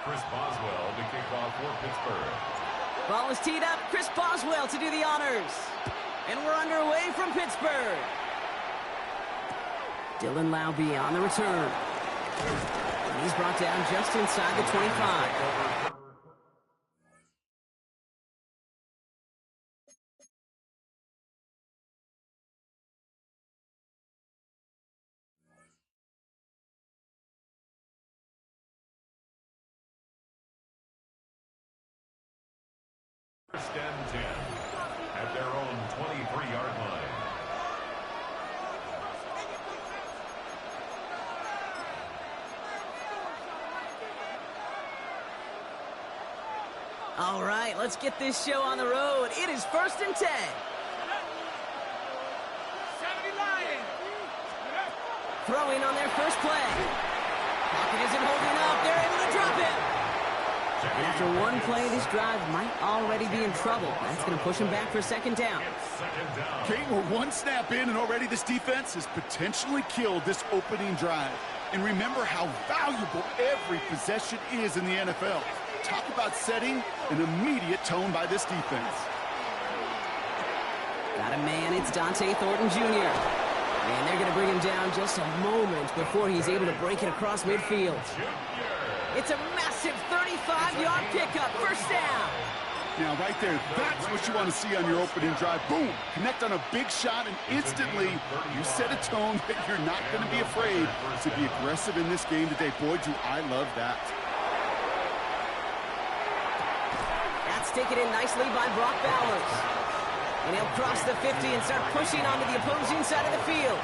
Chris Boswell to kick off for Pittsburgh. Ball is teed up. Chris Boswell to do the honors. And we're underway from Pittsburgh. Dylan Laube on the return. And he's brought down just inside the 25. First and 10 at their own 23-yard line. All right, let's get this show on the road. It is first and 10. Throwing on their first play. Pocket isn't holding up. They're able to drop it. And after one play, this drive might already be in trouble. That's going to push him back for second down. Kate, we're one snap in, and already this defense has potentially killed this opening drive. And remember how valuable every possession is in the NFL. Talk about setting an immediate tone by this defense. Got a man, it's Dante Thornton Jr. And they're going to bring him down just a moment before he's able to break it across midfield. It's a massive 35-yard pickup, first down. Now, right there, that's what you want to see on your opening drive. Boom! Connect on a big shot, and instantly you set a tone that you're not going to be afraid to be aggressive in this game today. Boy, do I love that. That's taken in nicely by Brock Bowers. And he'll cross the 50 and start pushing onto the opposing side of the field.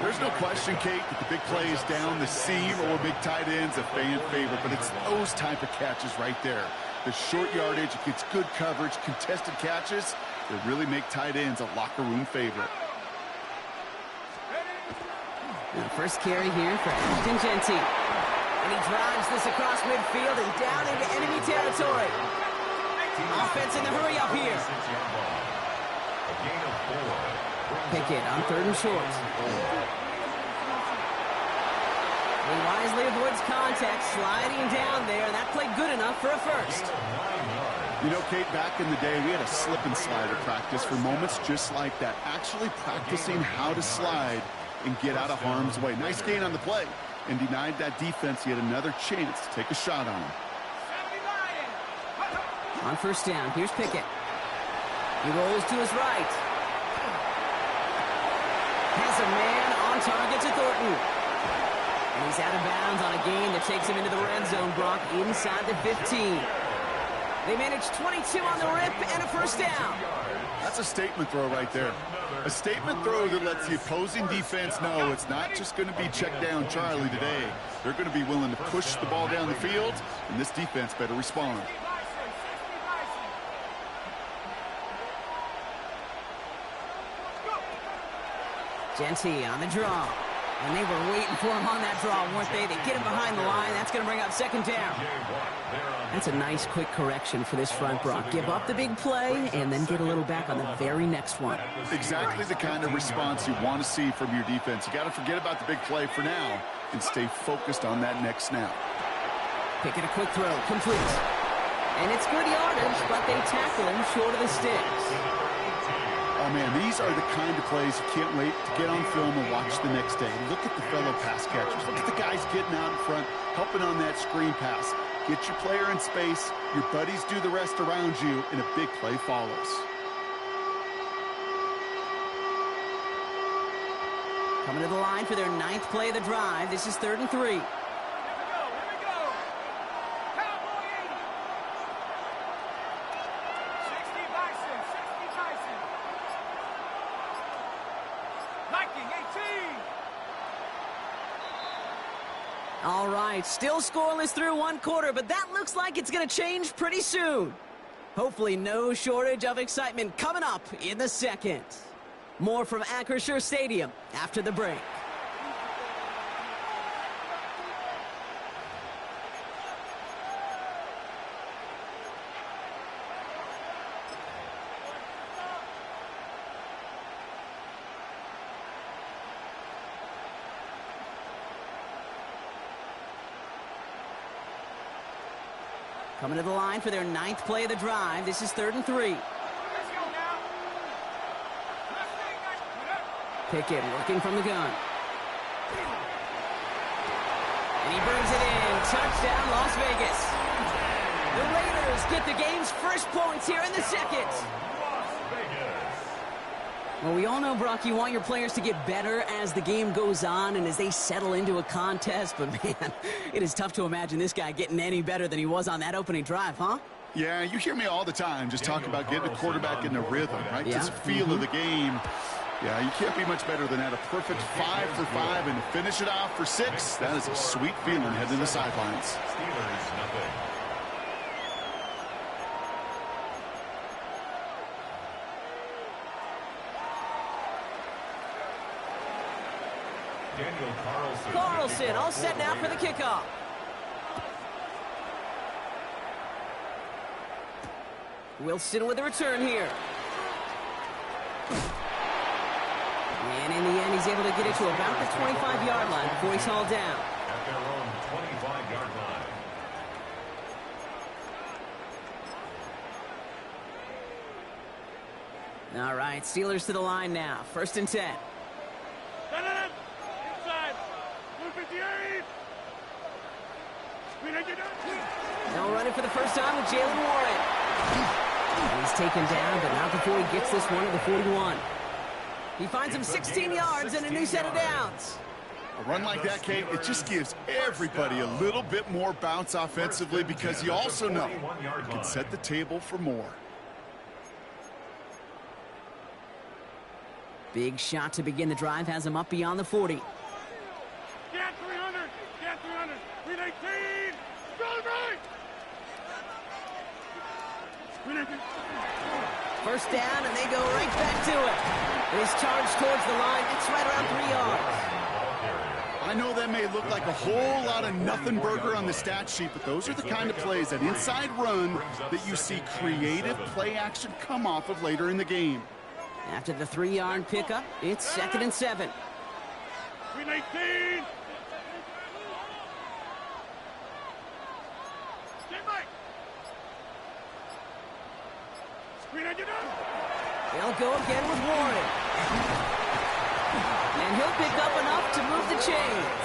There's no question, Kate, that the big play is down the seam or big tight ends a fan favorite, but it's those type of catches right there. The short yardage, it gets good coverage, contested catches that really make tight ends a locker room favorite. The first carry here for Ashton Jeanty. And he drives this across midfield and down into enemy territory. Offense in the hurry up here. A gain of 4. Pickett on third and short. He wisely avoids contact, sliding down there. That played good enough for a first. You know, Kate, back in the day, we had a slip and slide at practice for moments just like that. Actually practicing how to slide and get out of harm's way. Nice gain on the play. And denied that defense yet another chance to take a shot on him. On first down, here's Pickett. He rolls to his right. Has a man on target to Thornton. And he's out of bounds on a gain that takes him into the red zone, Brock, inside the 15. They manage 22 on the rip and a first down. That's a statement throw right there. A statement throw that lets the opposing defense know it's not just going to be check down Charlie today. They're going to be willing to push the ball down the field, and this defense better respond. Jeanty on the draw. And they were waiting for him on that draw, weren't they? They get him behind the line. That's going to bring up second down. That's a nice quick correction for this front, Brock. Give up the big play and then get a little back on the very next one. Exactly the kind of response you want to see from your defense. You got to forget about the big play for now and stay focused on that next snap. Pickett, a quick throw, complete. And it's good yardage, but they tackle him short of the sticks. Oh, man, these are the kind of plays you can't wait to get on film and watch the next day. Look at the fellow pass catchers. Look at the guys getting out in front, helping on that screen pass. Get your player in space, your buddies do the rest around you, and a big play follows. Coming to the line for their 9th play of the drive. This is 3rd and 3. All right, still scoreless through one quarter, but that looks like it's going to change pretty soon. Hopefully no shortage of excitement coming up in the second. More from Acrisure Stadium after the break. Coming to the line for their 9th play of the drive. This is 3rd and 3. Pickett working from the gun. And he brings it in. Touchdown, Las Vegas. The Raiders get the game's first points here in the second. Well, we all know, Brock, you want your players to get better as the game goes on and as they settle into a contest. But, man, it is tough to imagine this guy getting any better than he was on that opening drive, huh? Yeah, you hear me all the time just talk about getting a quarterback in the rhythm, right? Yeah. Just feel of the game. Yeah, you can't be much better than that. A perfect 5 for 5 and to finish it off for 6. That is a sweet feeling heading to the sidelines. Steelers, nothing. Carlson all set now for the kickoff. Wilson with the return here. And in the end, he's able to get it to about the 25-yard line before he's hauled down. At their own 25-yard line. All right, Steelers to the line now. 1st and 10. Inside. 158. Now running for the first time with Jalen Warren. And he's taken down, but not before he gets this one at the 41. He finds him 16 yards and a new set of downs. A run like that, Kate, it just gives everybody a little bit more bounce offensively because you also know you can set the table for more. Big shot to begin the drive has him up beyond the 40. Get 300. Get 300. 319. Go right. 319. First down, and they go right back to it. This charge towards the line, it's right around 3 yards. I know that may look like a whole lot of nothing burger on the stat sheet, but those are the kind of plays, that inside run, that you see creative play action come off of later in the game. After the 3-yard pickup, it's 2nd and 7. 319. Stand by. They'll go again with Warren. And he'll pick up enough to move the chains.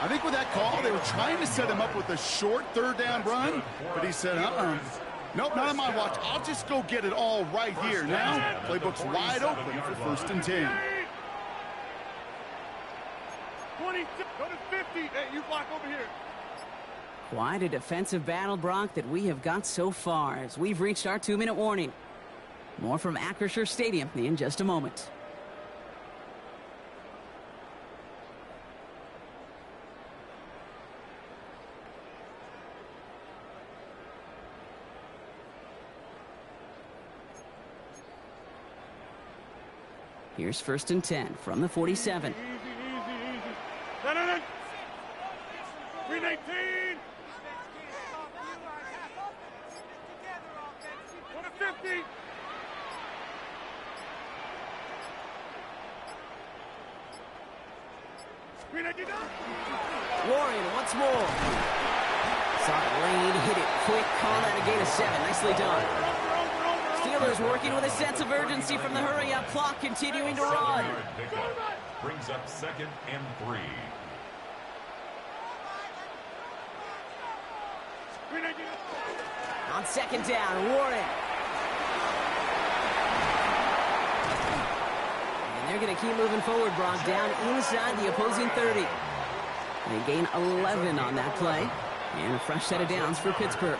I think with that call, they were trying to set him up with a short 3rd down run, but he said, nope, not on my watch. I'll just go get it all right here. Now, playbook's wide open for 1st and 10. 26, go to 50. Hey, you block over here. Quite a defensive battle, Brock, that we have got so far as we've reached our 2-minute warning. More from Acrisure Stadium in just a moment. Here's 1st and 10 from the 47. Easy. 319. Go to 50. Warren once more. Saw the lane, hit it quick, call that a gain of 7. Nicely done. Steelers working with a sense of urgency from the hurry-up clock, continuing to run. Brings up 2nd and 3. On 2nd down, Warren. And they're going to keep moving forward, Brock, down inside the opposing 30. They gain 11 on that play. And a fresh set of downs for Pittsburgh.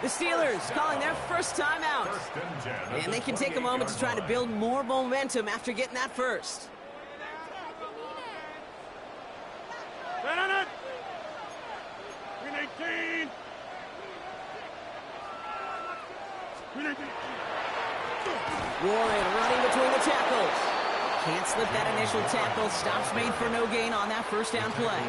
The Steelers calling their first time out. And they can take a moment to try to build more momentum after getting that first. Stand on it. 319. 319. Warren running between the tackles. Can't slip that initial tackle. Stops made for no gain on that first down play.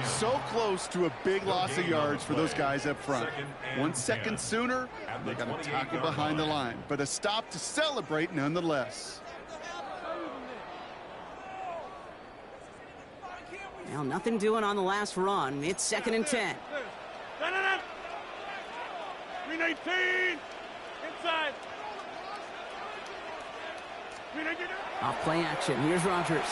So close to a big loss of yards for those guys up front. 1 second sooner, they got a tackle behind the line. But a stop to celebrate nonetheless. Well, nothing doing on the last run. It's 2nd and 10. Green 18. Inside. Green 18. Off play action. Here's Rodgers.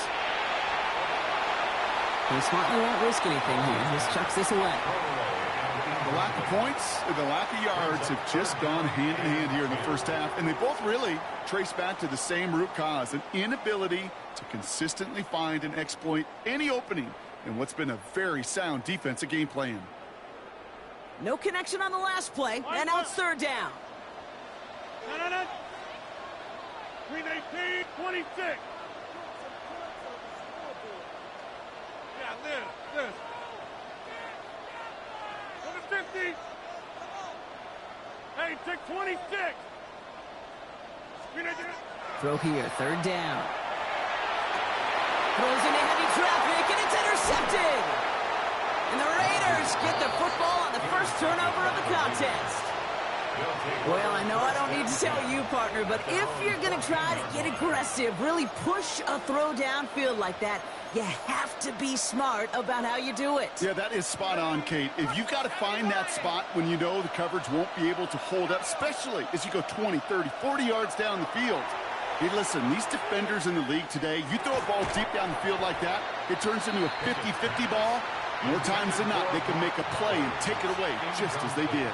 He smartly won't risk anything here. Just chucks this away. The lack of points and the lack of yards have just gone hand in hand here in the first half, and they both really trace back to the same root cause, an inability to consistently find and exploit any opening in what's been a very sound defensive game plan. No connection on the last play, and now it's third down. No. Green 18, 26. Yeah, this. Go to 50. Hey, take 26. Green 18. Throw here, third down. Throws into heavy traffic, and it's intercepted. And the Raiders get the football on the first turnover of the contest. Well, I know I don't need to tell you, partner, but if you're going to try to get aggressive, really push a throw downfield like that, you have to be smart about how you do it. Yeah, that is spot on, Kate. If you've got to find that spot when you know the coverage won't be able to hold up, especially as you go 20, 30, 40 yards down the field. Hey, listen, these defenders in the league today, you throw a ball deep down the field like that, it turns into a 50-50 ball. More times than not, they can make a play and take it away just as they did.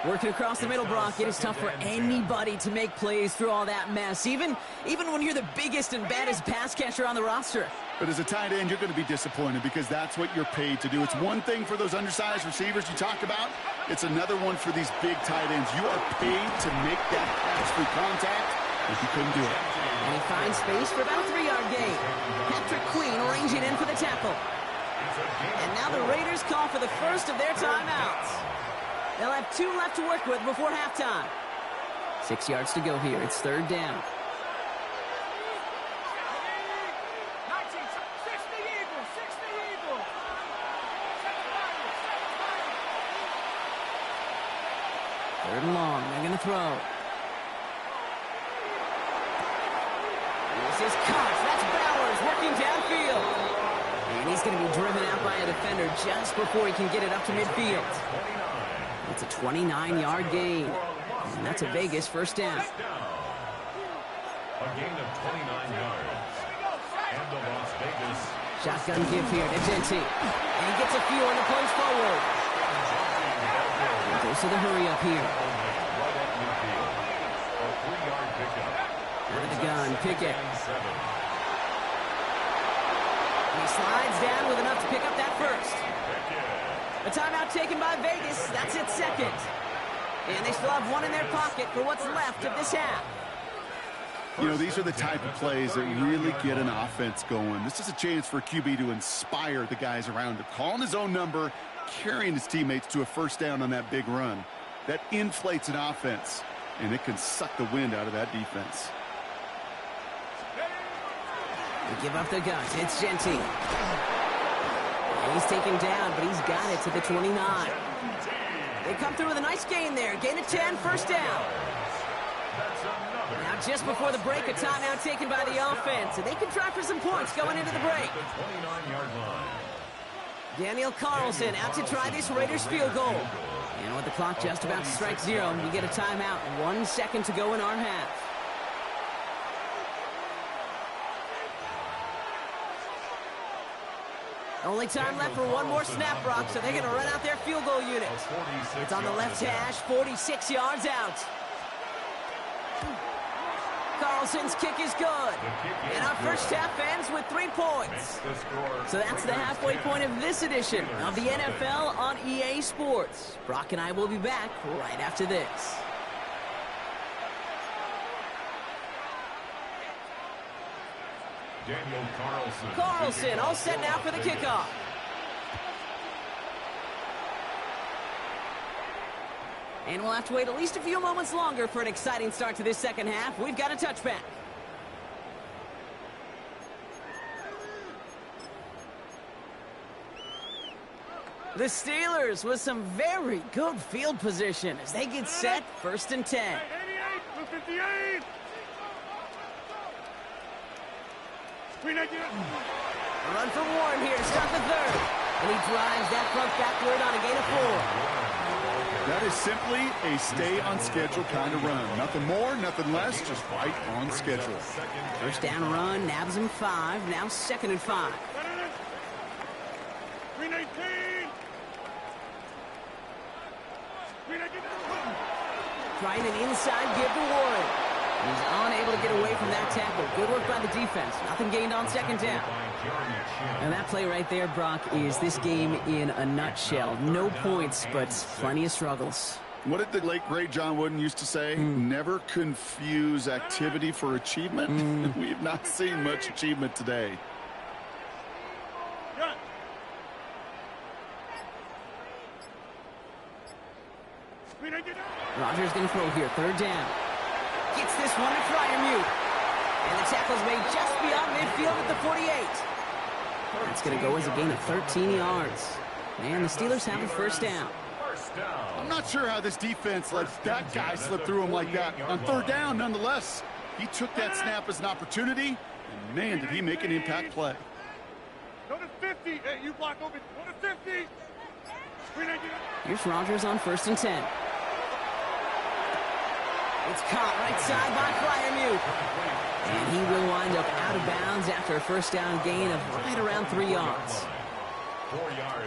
Working across the middle, Brock, it is tough for anybody to make plays through all that mess, even when you're the biggest and baddest pass catcher on the roster. But as a tight end, you're going to be disappointed because that's what you're paid to do. It's one thing for those undersized receivers you talk about. It's another one for these big tight ends. You are paid to make that catch through contact if you couldn't do it. And he finds space for about a 3-yard gain. Patrick Queen arranging in for the tackle. And now the Raiders call for the first of their timeouts. They'll have 2 left to work with before halftime. 6 yards to go here. It's third down. Third and long. They're going to throw. This is caught. That's Bowers working downfield. And he's going to be driven out by a defender just before he can get it up to midfield. It's a 29-yard gain. And that's a Vegas first down. A gain of 29 yards. And the Las Vegas. Shotgun give here to Genty. And he gets a few on the punch forward. And goes to the hurry up here. Right at midfield. A 3-yard pickup. Out of the gun, Pickett. And he slides down with enough to pick up that first. A timeout taken by Vegas. That's its second. And they still have one in their pocket for what's left of this half. You know, these are the type of plays that really get an offense going. This is a chance for QB to inspire the guys around him. Calling his own number, carrying his teammates to a first down on that big run. That inflates an offense, and it can suck the wind out of that defense. They give up the guns. It's Genty. He's taken down, but he's got it to the 29. They come through with a nice gain there. Gain of 10, first down. Now just before the break, a timeout taken by the offense. And they can try for some points going into the break. Daniel Carlson out to try this Raiders field goal. And with the clock just about to strike 0, we get a timeout. 1 second to go in our half. Only time left for one more snap, Brock, so they're going to run out their field goal unit. It's on the left hash, 46 yards out. Carlson's kick is good. And our first half ends with 3 points. So that's the halfway point of this edition of the NFL on EA Sports. Brock and I will be back right after this. Daniel Carlson. Carlson all set now for the kickoff. And we'll have to wait at least a few moments longer for an exciting start to this second half. We've got a touchback. The Steelers with some very good field position as they get set, 1st and 10. 88, 58. A run for Warren here to start the third. And he drives that front backward on a gain of 4. That is simply a stay on schedule kind of run. Nothing more, nothing less, just right on schedule. First down run, nabs him 5. Now 2nd and 5. 319. Trying an inside give to Warren. He's unable to get away from that tackle. Good work by the defense. Nothing gained on 2nd down. And that play right there, Brock, is this game in a nutshell. No points, but plenty of struggles. What did the late, great John Wooden used to say? Never confuse activity for achievement. We have not seen much achievement today. Rodgers going to throw here. 3rd down. Gets this one to Fryermuth. And the tackle's made just beyond midfield at the 48. That's going to go as a gain of 13 yards. And the Steelers have a 1st down. I'm not sure how this defense let that guy slip through him like that. On 3rd down, nonetheless, he took that snap as an opportunity, and man, did he make an impact play. Go to 50. Hey, you block over. Go to 50. Here's Rodgers on 1st and 10. It's caught right side by Fryermuth. And he will wind up out of bounds after a 1st down gain of right around 3 yards.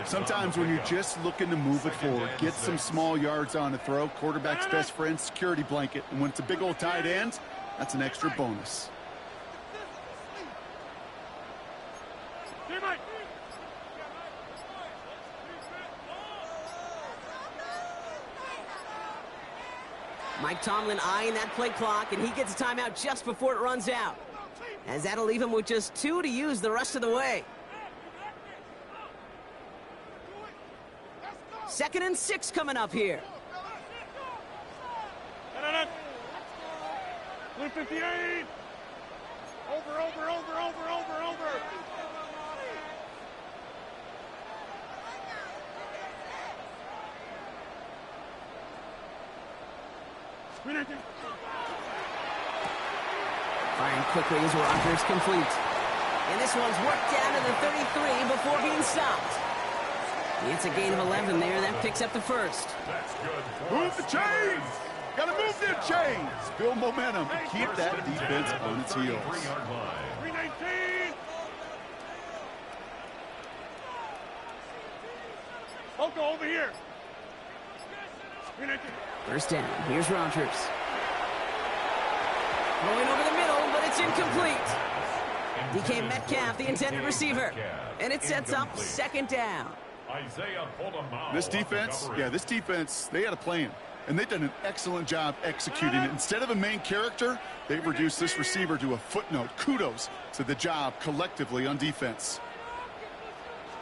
Sometimes when you're just looking to move it forward, get some small yards on a throw, quarterback's best friend, security blanket. And when it's a big old tight end, that's an extra bonus. Mike Tomlin eyeing that play clock, and he gets a timeout just before it runs out. As that'll leave him with just 2 to use the rest of the way. 2nd and 6 coming up here. 158. Over. Firing quickly as Rodgers complete. And this one's worked down to the 33 before being stopped. It's a gain of 11 there. That picks up the 1st. Move the chains! Gotta move them chains! Build momentum and keep that defense on its heels. 319. I'll go over here. 319. 1st down. Here's Rodgers. Going over the middle, but it's incomplete. DK Metcalf, the intended receiver. And it sets up 2nd down. This defense, they had a plan. And they've done an excellent job executing it. Instead of a main character, they've reduced this receiver to a footnote. Kudos to the job collectively on defense.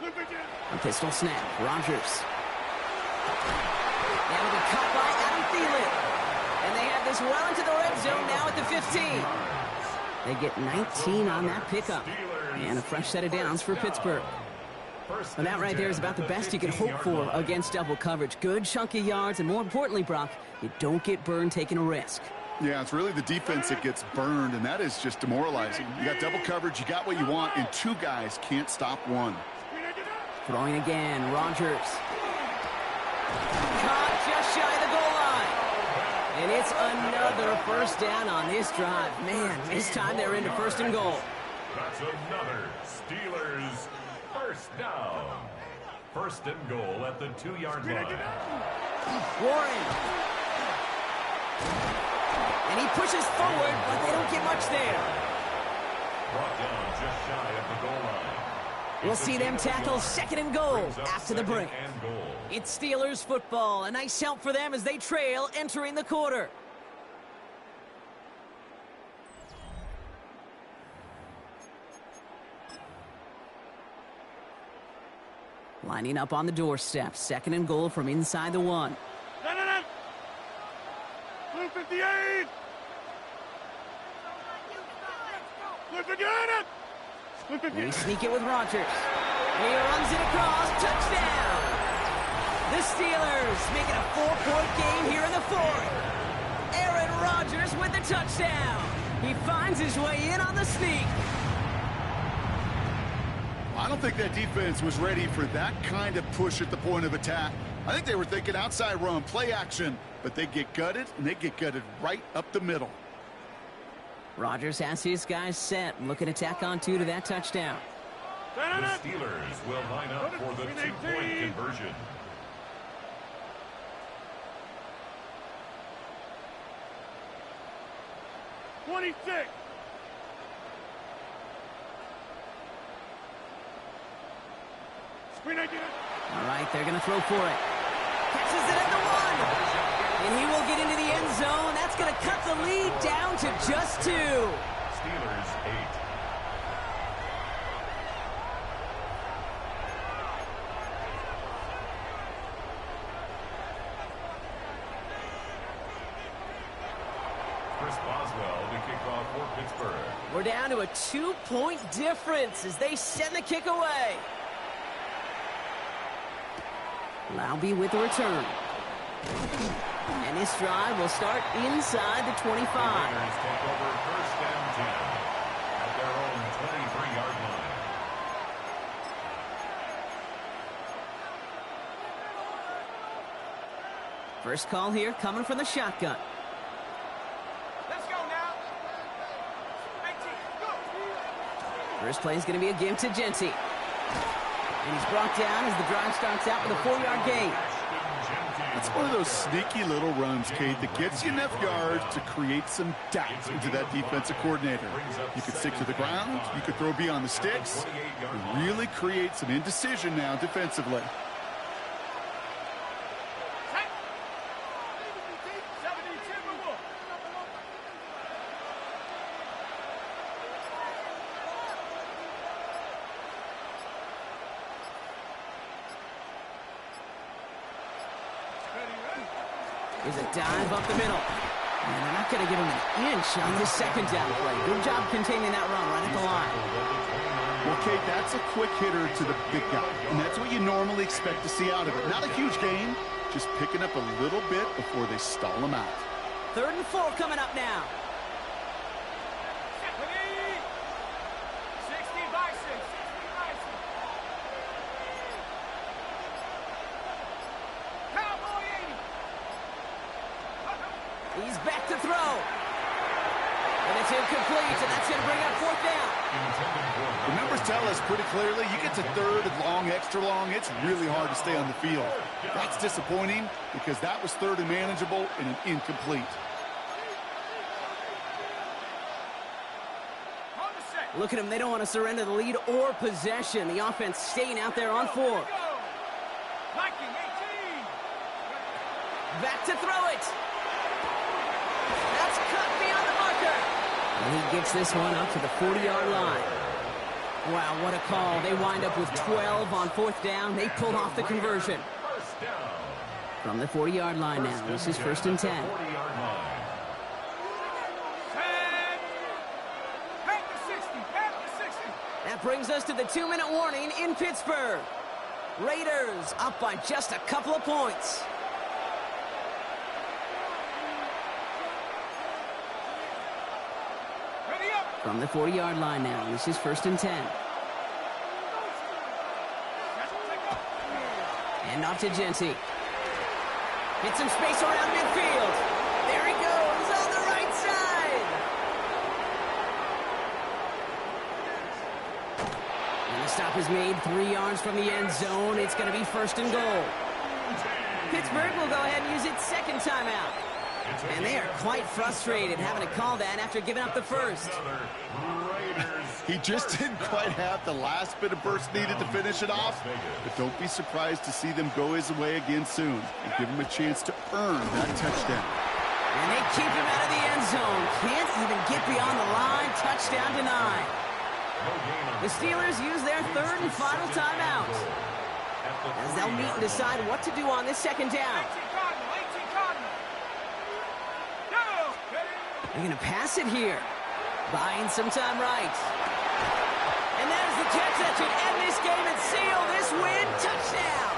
A pistol snap. Rodgers. That'll be caught by Adam Thielen. And they have this well into the red zone now at the 15. They get 19 on that pickup. And a fresh set of downs for Pittsburgh. Well, that right there is about the best you can hope for against double coverage. Good chunky yards, and more importantly, Brock, you don't get burned taking a risk. Yeah, it's really the defense that gets burned, and that is just demoralizing. You got double coverage, you got what you want, and 2 guys can't stop one. Throwing again, Rodgers. Caught just shy of the goal line. And it's another 1st down on this drive. Man, this time they're into 1st and goal. That's another Steelers 1st down. 1st and goal at the 2-yard line. Warren. And he pushes forward, but they don't get much there. Brought down just shy of the goal line. We'll see them tackle 2nd and goal after the break. It's Steelers football. A nice help for them as they trail entering the quarter. Lining up on the doorstep. 2nd and goal from inside the 1. 258. They sneak it with Rodgers. He runs it across. Touchdown. The Steelers make it a 4-point game here in the 4th. Aaron Rodgers with the touchdown. He finds his way in on the sneak. I don't think that defense was ready for that kind of push at the point of attack. I think they were thinking outside run, play action, but they get gutted, and they get gutted right up the middle. Rodgers has his guys set and looking to tack on 2 to that touchdown. The Steelers will line up for the 2-point conversion. All right, they're going to throw for it. Catches it at the 1. And he will get into the end zone. That's going to cut the lead down to just 2. Steelers 8. Chris Boswell to kick off for Pittsburgh. We're down to a 2-point difference as they send the kick away. Laube with the return. And this drive will start inside the 25. The Raiders take over first and 10 at their own 23-yard line. First call here coming from the shotgun. Let's go now. 18, go. First play is going to be a give to Genty. And he's brought down as the drive starts out with a 4-yard gain. It's one of those sneaky little runs, Kate, that gets you enough yards to create some doubt into that defensive coordinator. You could stick to the ground. You could throw beyond the sticks. You really create some indecision now defensively. There's a dive up the middle. And they're not going to give him an inch on this second down play. Good job containing that run right at the line. Well, Kate, that's a quick hitter to the big guy. And that's what you normally expect to see out of it. Not a huge gain, just picking up a little bit before they stall him out. 3rd and 4 coming up now. 60 by 6. 60 by 6. Cowboy 80. He's back to throw. And it's incomplete, and that's going to bring up 4th down. The numbers tell us pretty clearly, you get to 3rd and long, extra long, it's really hard to stay on the field. That's disappointing because that was 3rd and manageable and an incomplete. Look at them, they don't want to surrender the lead or possession. The offense staying out there on 4. Back to throw it. That's cut beyond the marker. And he gets this one up to the 40-yard line. Wow, what a call. They wind up with 12 on 4th down. They pull off the conversion. From the 40-yard line now, this is 1st and 10. That brings us to the 2-minute warning in Pittsburgh. Raiders up by just a couple of points. From the 40-yard line now, this is 1st and 10. And off to Genty. Hit some space around midfield. There he goes on the right side. And the stop is made 3 yards from the end zone. It's going to be 1st and goal. Pittsburgh will go ahead and use its 2nd timeout. And they are quite frustrated having to call that after giving up the first. He just didn't quite have the last bit of burst needed to finish it off. But don't be surprised to see them go his way again soon and give him a chance to earn that touchdown. And they keep him out of the end zone. Can't even get beyond the line. Touchdown denied. The Steelers use their 3rd and final timeout as they'll meet and decide what to do on this 2nd down. They're going to pass it here. Buying some time right. And there's the catch that should end this game and seal this win. Touchdown!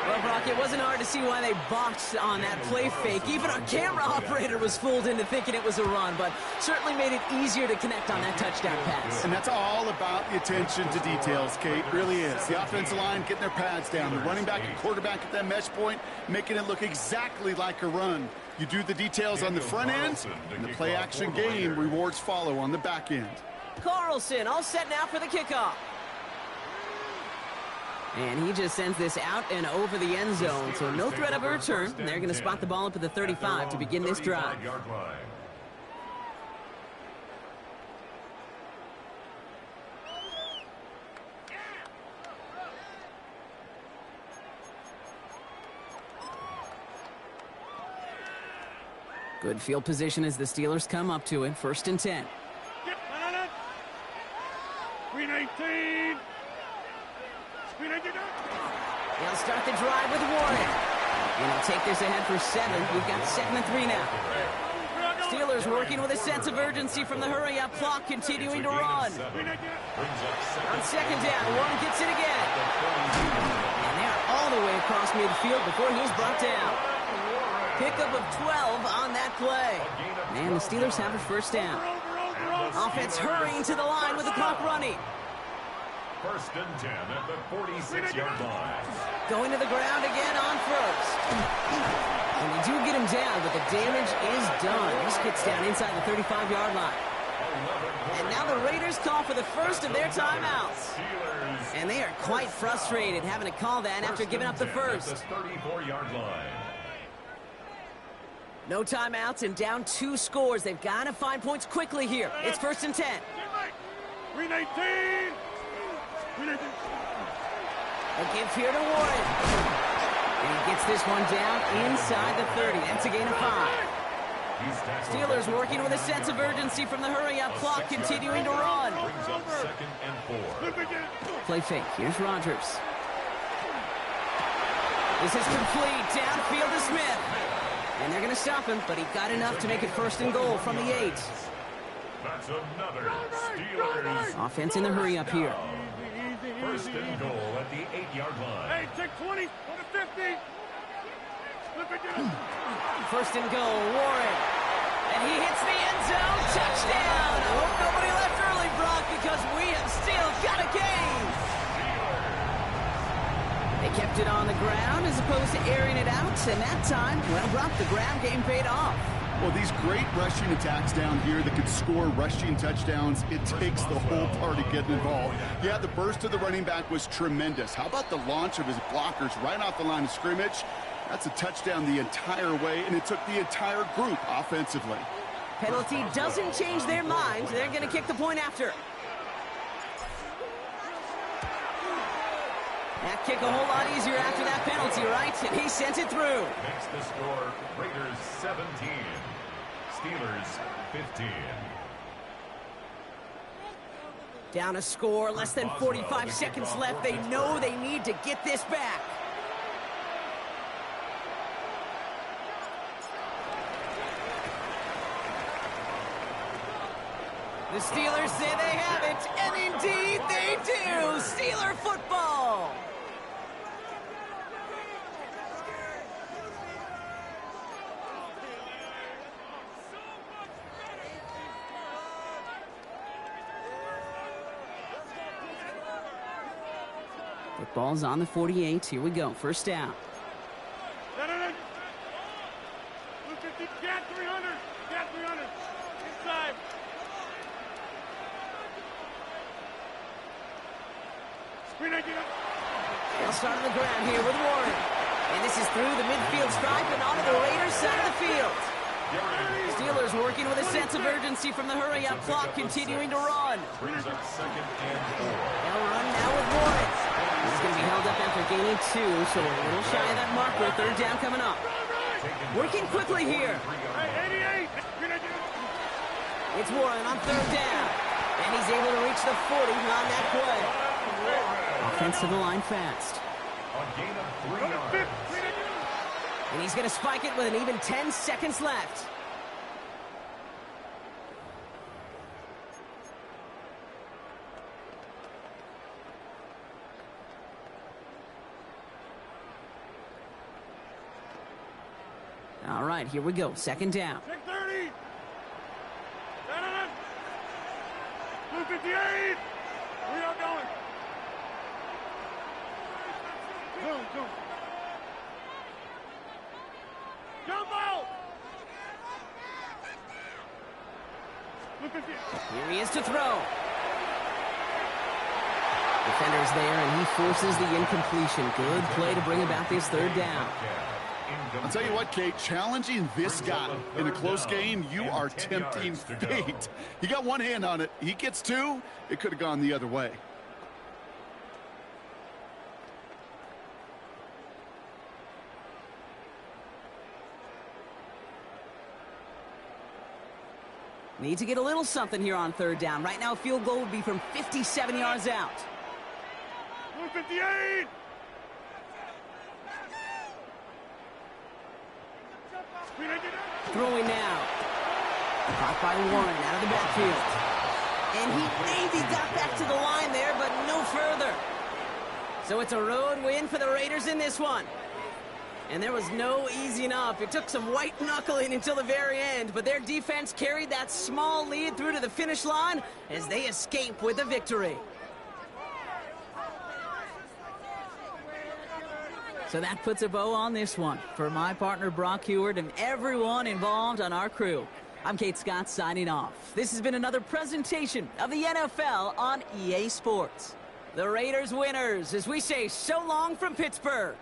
Well, Brock, it wasn't hard to see why they botched on that play fake. Even our camera operator was fooled into thinking it was a run, but certainly made it easier to connect on that touchdown pass. And that's all all about the attention to details, Kate. Really is. The offensive line getting their pads down. The running back and quarterback at that mesh point, making it look exactly like a run. You do the details on the front end, and the play-action game rewards follow on the back end. Carlson all set now for the kickoff. And he just sends this out and over the end zone, so no threat of a return. They're going to spot the ball up at the 35 to begin this drive. Good field position as the Steelers come up to it. 1st and 10. 319. They'll start the drive with Warren. And he'll take this ahead for 7. We've got 2nd and 3 now. Steelers working with a sense of urgency from the hurry-up clock, continuing to run. On 2nd down, Warren gets it again. And they're all the way across midfield before he's brought down. Pickup of 12 on that play. And the Steelers have a 1st down. Offense hurrying to the line with the clock running. 1st and 10 at the 46-yard line. Going to the ground again on 1st. And they do get him down, but the damage is done. This gets down inside the 35-yard line. And now the Raiders call for the 1st of their timeouts. And they are quite frustrated having to call that after giving up the 1st. 34-yard line. No timeouts and down 2 scores. They've got to find points quickly here. It's 1st and 10. 319. A give here to Warren. And he gets this one down inside the 30. That's a gain of 5. Steelers working with a sense of urgency from the hurry-up clock, continuing to run. Brings up 2nd and 4. Play fake. Here's Rodgers. This is complete. Downfield to Smith. And they're going to stop him, but he got enough to make it 1st and goal from the 8. That's another Steelers. Offense in the hurry-up here. 1st and goal at the 8-yard line. Hey, take 20, go to 50. 1st and goal, Warren. And he hits the end zone. Touchdown. I hope nobody left early, Brock, because we have still got a game. They kept it on the ground as opposed to airing it out. And that time, well, Brock, the ground game paid off. Well, these great rushing attacks down here that could score rushing touchdowns, it takes the whole party getting involved. Yeah, the burst of the running back was tremendous. How about the launch of his blockers right off the line of scrimmage? That's a touchdown the entire way, and it took the entire group offensively. Penalty doesn't change their minds. They're going to kick the point after. That kick a whole lot easier after that penalty, right? And he sent it through. Makes the score Raiders 17, Steelers 15. Down a score, less than 45 seconds left. They know they need to get this back. The Steelers say they have it, and indeed they do. Steeler football. Football's on the 48. Here we go. 1st down. Cat 300. Cat 300. Inside. They'll start on the ground here with Warren. And this is through the midfield stripe and onto the Raiders' side of the field. Steelers working with a sense of urgency from the hurry-up clock, continuing to run. Brings up 2nd and 4. They'll run now with Warren. He's going to be held up after gaining 2, so a little shy of that marker. 3rd down coming up. Working quickly here. It's Warren on 3rd down. And he's able to reach the 40 on that play. Offense to the line fast. A gain of 3 yards. And he's going to spike it with an even 10 seconds left. All right, here we go. 2nd down. 30. 258. Here he is to throw. Defender's there, and he forces the incompletion. Good play to bring about this third down. I'll tell you what, Kate, challenging this guy in a close game, you are tempting fate. He got one hand on it. He gets two. It could have gone the other way. Need to get a little something here on third down. Right now, field goal would be from 57 yards out. 158! Throwing now. Caught by Warren out of the backfield. And he maybe got back to the line there, but no further. So it's a road win for the Raiders in this one. And there was no easing up. It took some white knuckling until the very end, but their defense carried that small lead through to the finish line as they escape with a victory. So that puts a bow on this one. For my partner Brock Heward and everyone involved on our crew, I'm Kate Scott signing off. This has been another presentation of the NFL on EA Sports. The Raiders winners as we say so long from Pittsburgh.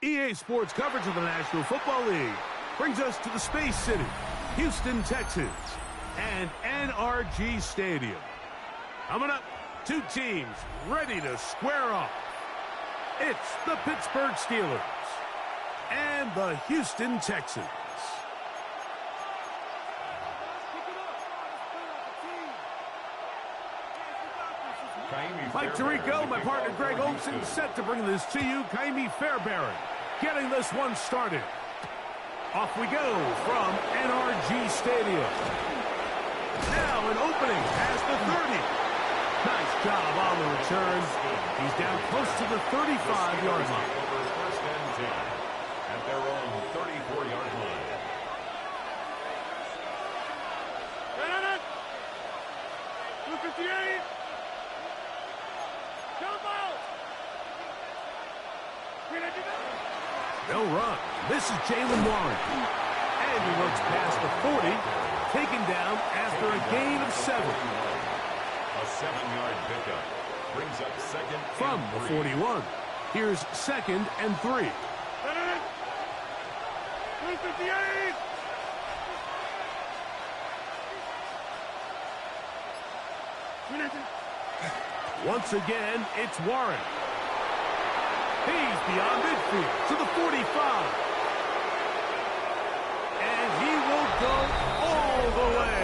EA Sports coverage of the National Football League brings us to the Space City, Houston, Texas, and NRG Stadium. Coming up, two teams ready to square off. It's the Pittsburgh Steelers and the Houston Texans. Mike Tirico, my partner Greg Olson, set to bring this to you. Kaimi Fairbairn getting this one started. Off we go from NRG Stadium. Now an opening past the 30. Nice job on the return. He's down close to the 35-yard line. First and 10 at their own 34-yard line. No run. This is Jalen Warren. And he works past the 40, taken down after a gain of 7. A 7-yard pickup brings up second From and the 3. 41, here's 2nd and 3. Once again, it's Warren. He's beyond midfield to the 45. And he will go all the way.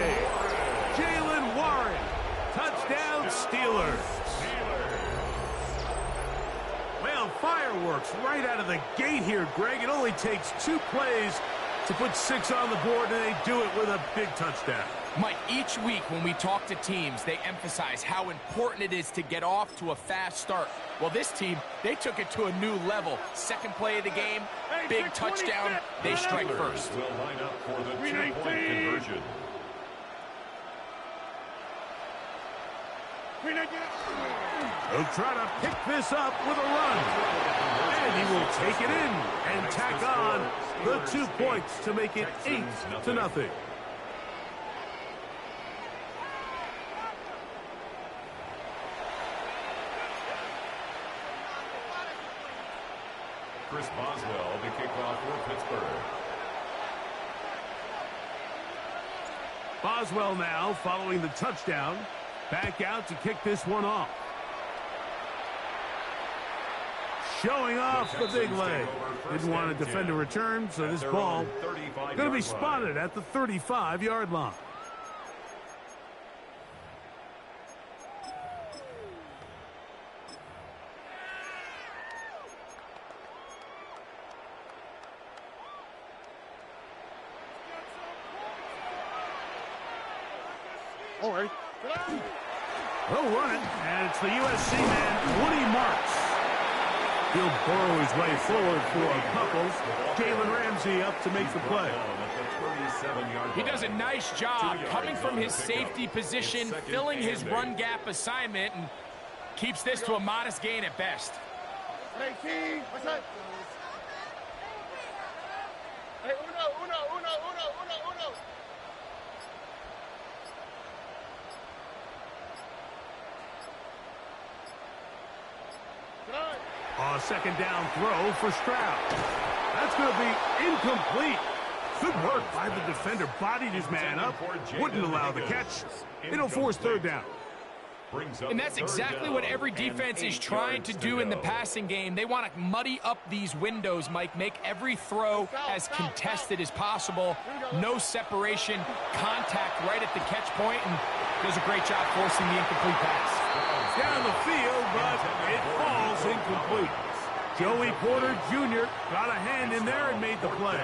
Jalen Warren. Touchdown, Steelers. Well, fireworks right out of the gate here, Greg. It only takes 2 plays to put 6 on the board, and they do it with a big touchdown. Mike, each week when we talk to teams, they emphasize how important it is to get off to a fast start. Well, this team, they took it to a new level. Second play of the game, big touchdown, they strike first. Will line up for the 2-point conversion. He'll try to pick this up with a run. And he will take it in and tack on the 2 points to make it 8-0. Chris Boswell, the kickoff for Pittsburgh. Boswell now following the touchdown. Back out to kick this one off. Showing off the big leg. Didn't want to defend a return, so this ball going to be spotted at the 35-yard line. All right. They'll run it, and it's the USC man, Woody Marks. He'll burrow his way forward for a couple. Jalen Ramsey up to make the play. He does a nice job coming from his safety position, filling his run gap assignment, and keeps this to a modest gain at best. Hey, uno. A second down throw for Stroud. That's going to be incomplete. Good work by the defender. Bodied his man up. Wouldn't allow the catch. It'll force 3rd down. And that's exactly what every defense is trying to do in the passing game. They want to muddy up these windows, Mike, make every throw as contested as possible. No separation, contact right at the catch point, and does a great job forcing the incomplete pass. Down the field, but it falls incomplete. Joey Porter Jr. got a hand in there and made the play.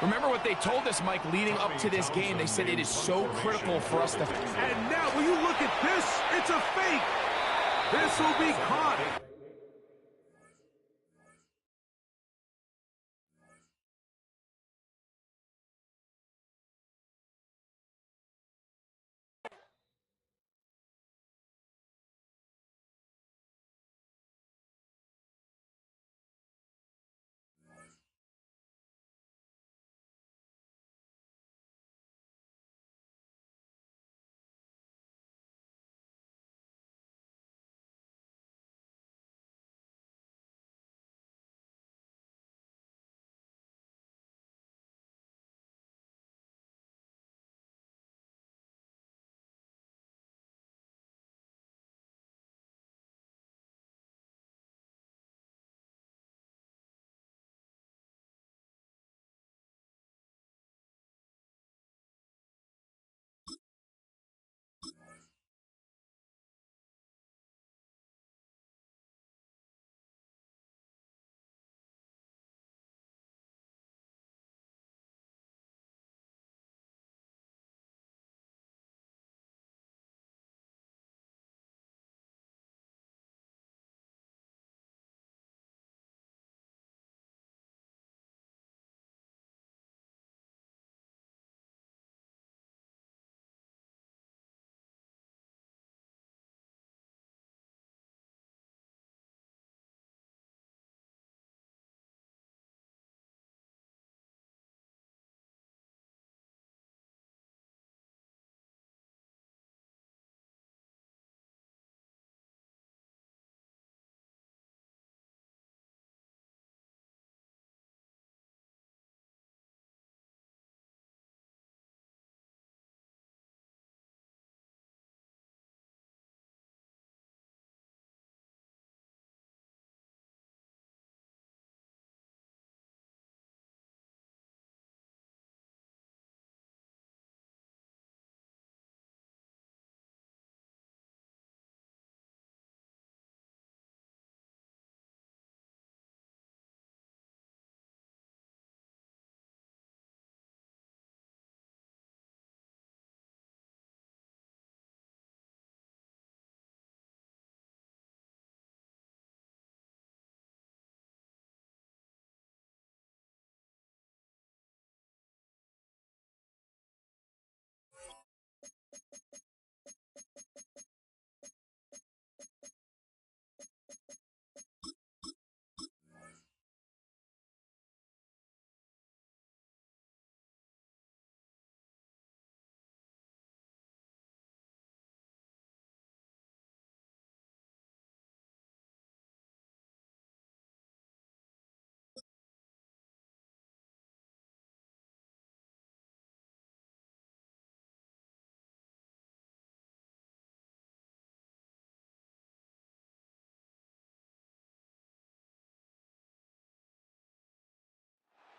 Remember what they told us, Mike, leading up to this game. They said it is so critical for us to... And now, will you look at this? It's a fake. This will be caught.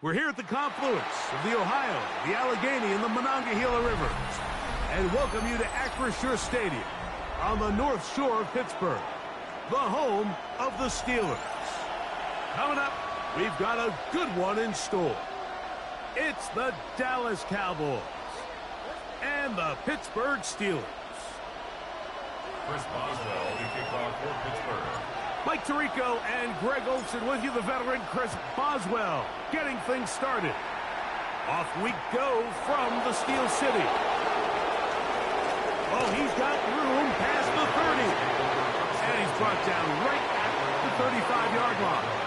We're here at the confluence of the Ohio, the Allegheny, and the Monongahela Rivers, and welcome you to Acrisure Stadium on the North Shore of Pittsburgh, the home of the Steelers. Coming up, we've got a good one in store. It's the Dallas Cowboys and the Pittsburgh Steelers. Chris Boswell to kick off for Pittsburgh. Mike Tirico and Greg Olsen with you, the veteran Chris Boswell, getting things started. Off we go from the Steel City. Oh, he's got room past the 30. And he's brought down right at the 35-yard line.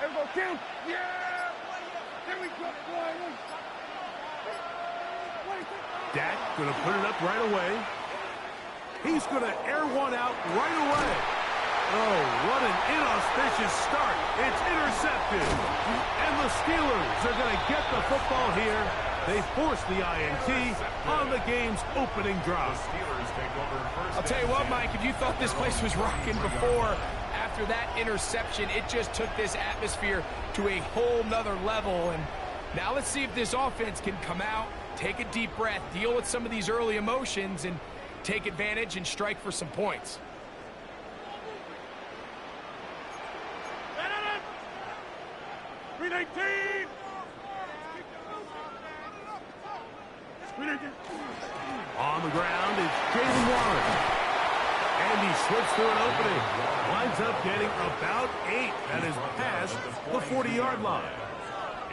There we go, Kim. Yeah! There we go, Ryan. Dak going to put it up right away. He's going to air one out right away. Oh, what an inauspicious start. It's intercepted. And the Steelers are going to get the football here. They force the INT on the game's opening drive. I'll tell you what, Mike, if you thought this place was rocking before, after that interception, it just took this atmosphere to a whole nother level. And now let's see if this offense can come out, take a deep breath, deal with some of these early emotions, and take advantage and strike for some points. On the ground is Jaylen Warren. And he slips through an opening. Winds up getting about 8. That is past the 40-yard line.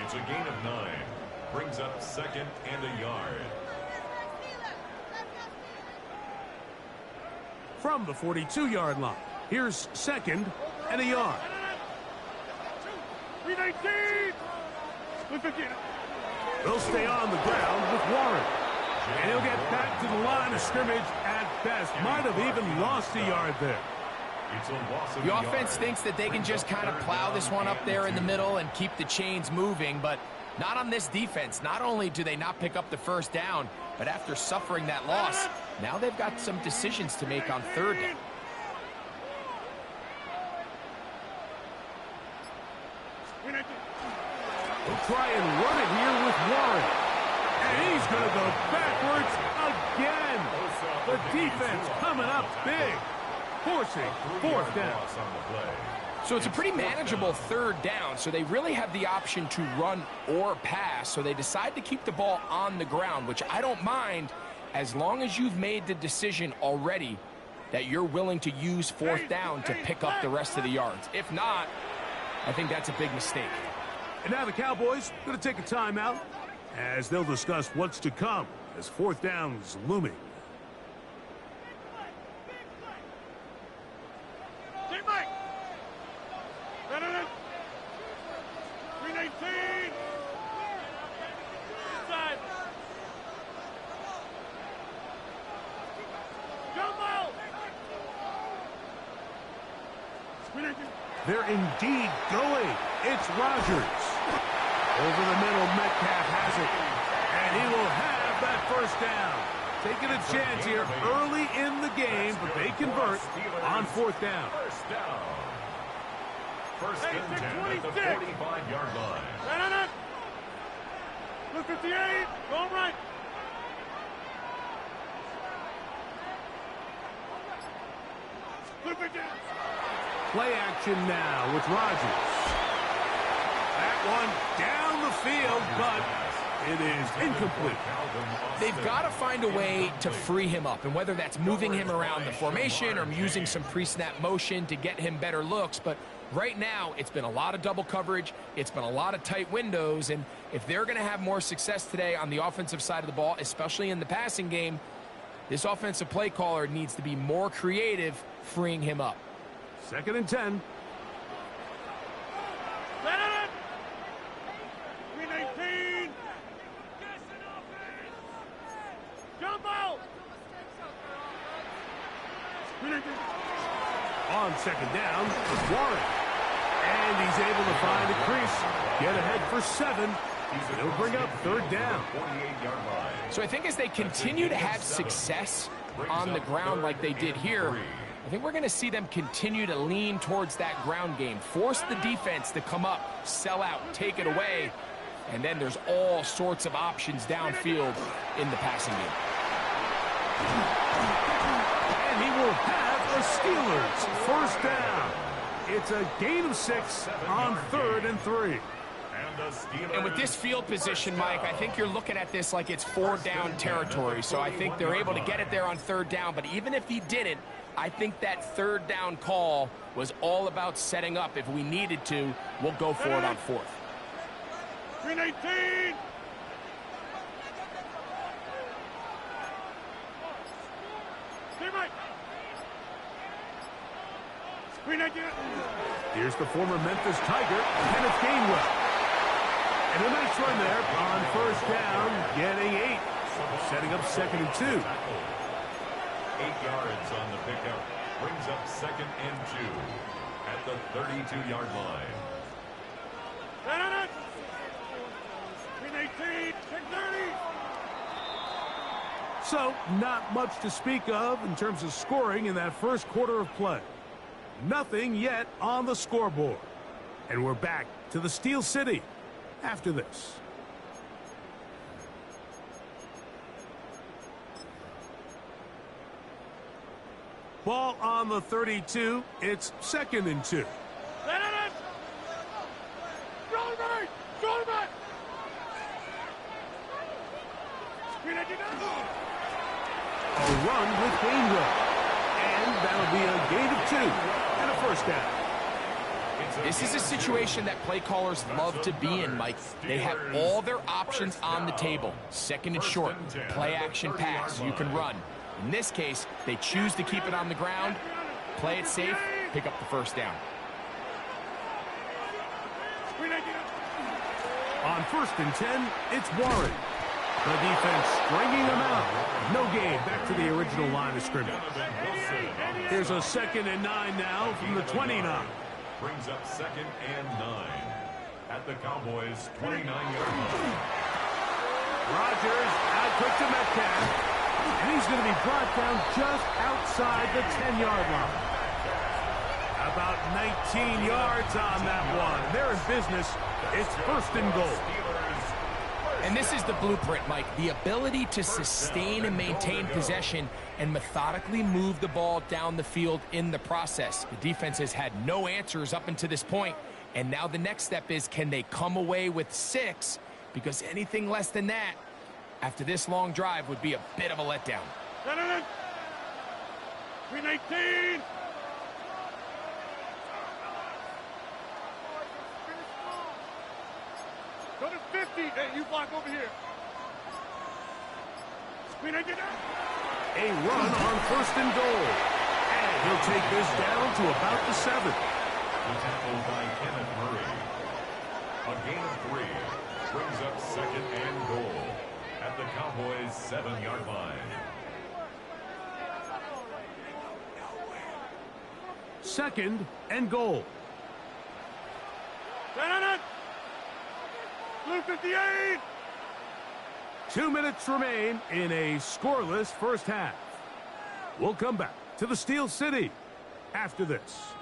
It's a gain of 9. Brings up 2nd and a yard. From the 42-yard line, here's 2nd and a yard. They'll stay on the ground with Warren. And he'll get back to the line of scrimmage at best. Might have even lost a yard there. It's a loss of The offense thinks that they can just kind of plow this one up there in the middle and keep the chains moving, but not on this defense. Not only do they not pick up the first down, but after suffering that loss, now they've got some decisions to make on 3rd down. We'll try and run it here with Warren. And he's going to go backwards again. The defense coming up big, forcing 4th down. So it's a pretty manageable 3rd down, so they really have the option to run or pass, so they decide to keep the ball on the ground, which I don't mind as long as you've made the decision already that you're willing to use 4th down to pick up the rest of the yards. If not, I think that's a big mistake. And now the Cowboys going to take a timeout as they'll discuss what's to come as 4th down's looming. They're indeed going. It's Rodgers. Over the middle, Metcalf has it. And he will have that 1st down. Taking a chance here early in the game, but they convert on 4th down. First down. 1st and 10 at the 45-yard line. Look 58. Going right. Look again. Play action now with Rodgers. That one down the field, but it is incomplete. They've got to find a way to free him up, and whether that's moving him around the formation or using some pre-snap motion to get him better looks, but right now it's been a lot of double coverage, it's been a lot of tight windows, and if they're going to have more success today on the offensive side of the ball, especially in the passing game, this offensive play caller needs to be more creative freeing him up. 2nd and 10. Let it! 319! Jump out! On 2nd down, it's Warren. And he's able to find a crease. Get ahead for 7. He'll bring up 3rd down. So I think as they continue to have success on the ground like they did here, I think we're going to see them continue to lean towards that ground game. Force the defense to come up, sell out, take it away. And then there's all sorts of options downfield in the passing game. And he will have the Steelers 1st down. It's a gain of 6 on 3rd and 3. And with this field position, Mike, I think you're looking at this like it's 4 down territory. So I think they're able to get it there on 3rd down. But even if he didn't, I think that 3rd down call was all about setting up. If we needed to, we'll go for it on 4th. 319! Here's the former Memphis Tiger, Kenneth Gainwell. And a nice run there on 1st down, getting 8. Setting up 2nd and 2. 8 yards on the pickup. Brings up 2nd and 2 at the 32-yard line. 319! 630! So, not much to speak of in terms of scoring in that first quarter of play. Nothing yet on the scoreboard. And we're back to the Steel City after this. Ball on the 32. It's 2nd and 2. A run with Gainwell. And that'll be a gain of 2 and a 1st down. This is a situation that play callers love to be in, Mike. They have all their options on the table. 2nd and short, play action pass, you can run. In this case, they choose to keep it on the ground, play it safe, pick up the 1st down. On 1st and 10, it's Warren. The defense stringing them out. No gain. Back to the original line of scrimmage. Here's a 2nd and 9 now from the 29. Brings up 2nd and 9 at the Cowboys' 29-yard line. Rodgers out quick to Metcalf. And he's going to be brought down just outside the 10-yard line. About 19 yards on that one. They're in business. It's 1st and goal. And this is the blueprint, Mike. The ability to sustain and maintain possession and methodically move the ball down the field in the process. The defense has had no answers up until this point, and now the next step is, can they come away with 6? Because anything less than that, after this long drive, would be a bit of a letdown. 319! Go to 50. Hey, you block over here. A run on 1st and goal. And he'll take this down to about the 7. The tackle by Kenneth Murray. A gain of 3 brings up 2nd and goal at the Cowboys' 7-yard line. 2nd and goal. Blue 58! 2 minutes remain in a scoreless first half. We'll come back to the Steel City after this.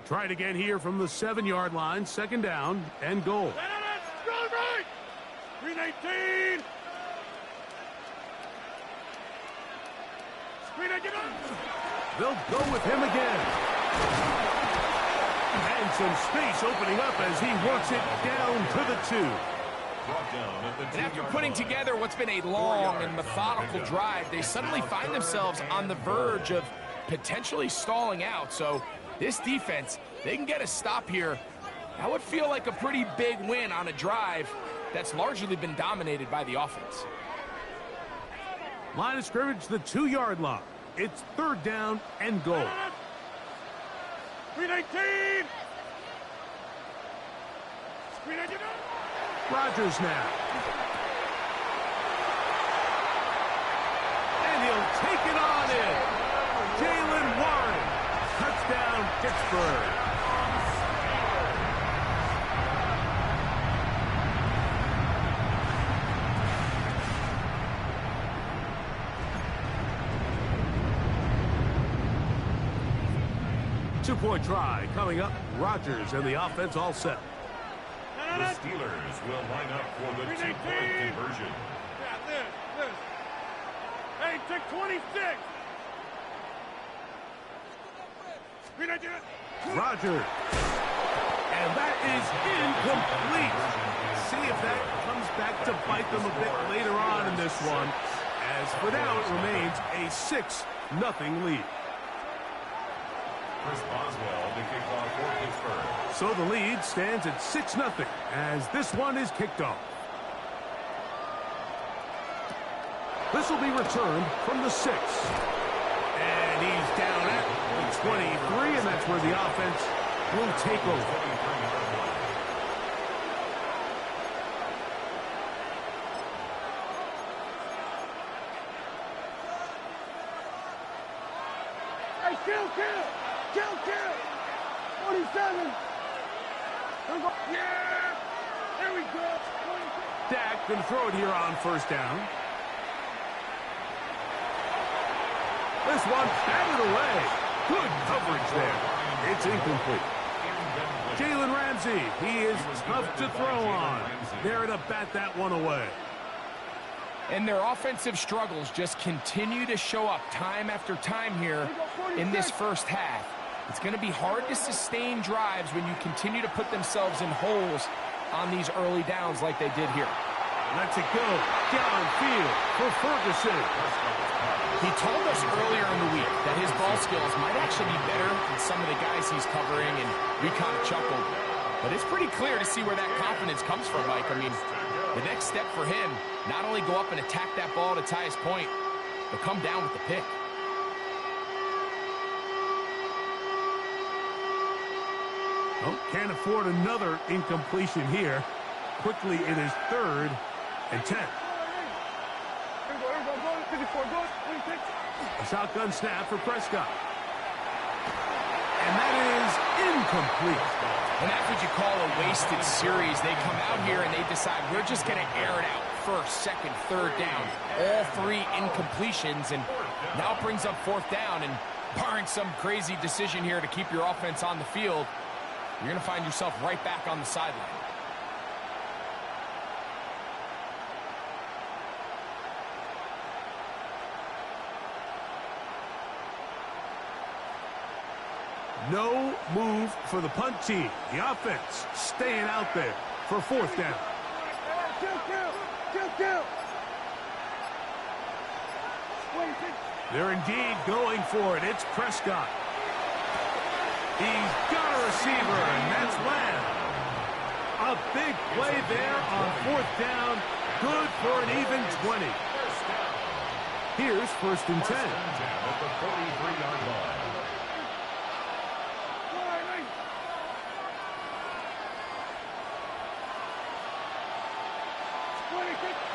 Try it again here from the 7-yard line. 2nd down and goal. 319! 319. They'll go with him again. And some space opening up as he works it down to the 2. And after putting together what's been a long and methodical drive, they suddenly find themselves on the verge of potentially stalling out. So this defense, they can get a stop here. That would feel like a pretty big win on a drive that's largely been dominated by the offense. Line of scrimmage, the 2-yard line. It's 3rd down and goal. 319. Rodgers now. And he'll take it on in. Jalen Warren. Touchdown, Pittsburgh. Two-point try coming up. Rodgers and the offense all set. The Steelers will line up for the 2-point conversion. Yeah, this. Hey, take 26. Rodgers. And that is incomplete. See if that comes back to bite them a bit later on in this one. As for now, it remains a 6-0 lead. Chris Boswell to kick off for Pittsburgh. So the lead stands at 6-0 as this one is kicked off. This will be returned from the 6. And he's down at the 23, and that's where the offense will take over. Hey, kill. 27. Yeah. There we go. Dak can throw it here on 1st down. This one batted away. Good coverage there. It's incomplete. Jalen Ramsey, he is tough to throw on. There to bat that one away. And their offensive struggles just continue to show up time after time here in this first half. It's going to be hard to sustain drives when you continue to put themselves in holes on these early downs like they did here. Let's it go downfield for Ferguson. He told us earlier in the week that his ball skills might actually be better than some of the guys he's covering, and we kind of chuckled. But it's pretty clear to see where that confidence comes from, Mike. I mean, the next step for him, not only go up and attack that ball to tie his point, but come down with the pick. Oh, can't afford another incompletion here. Quickly, it is 3rd and 10. A shotgun snap for Prescott. And that is incomplete. And that's what you call a wasted series. They come out here and they decide, we're just going to air it out. 1st, 2nd, 3rd down. All 3 incompletions, and now it brings up 4th down. And barring some crazy decision here to keep your offense on the field, you're going to find yourself right back on the sideline. No move for the punt team. The offense staying out there for 4th down. Kill. They're indeed going for it. It's Prescott. He's got a receiver, and that's Lamb. A big play there on 4th down. Good for an even 20. Here's 1st and 10. At the 43-yard line.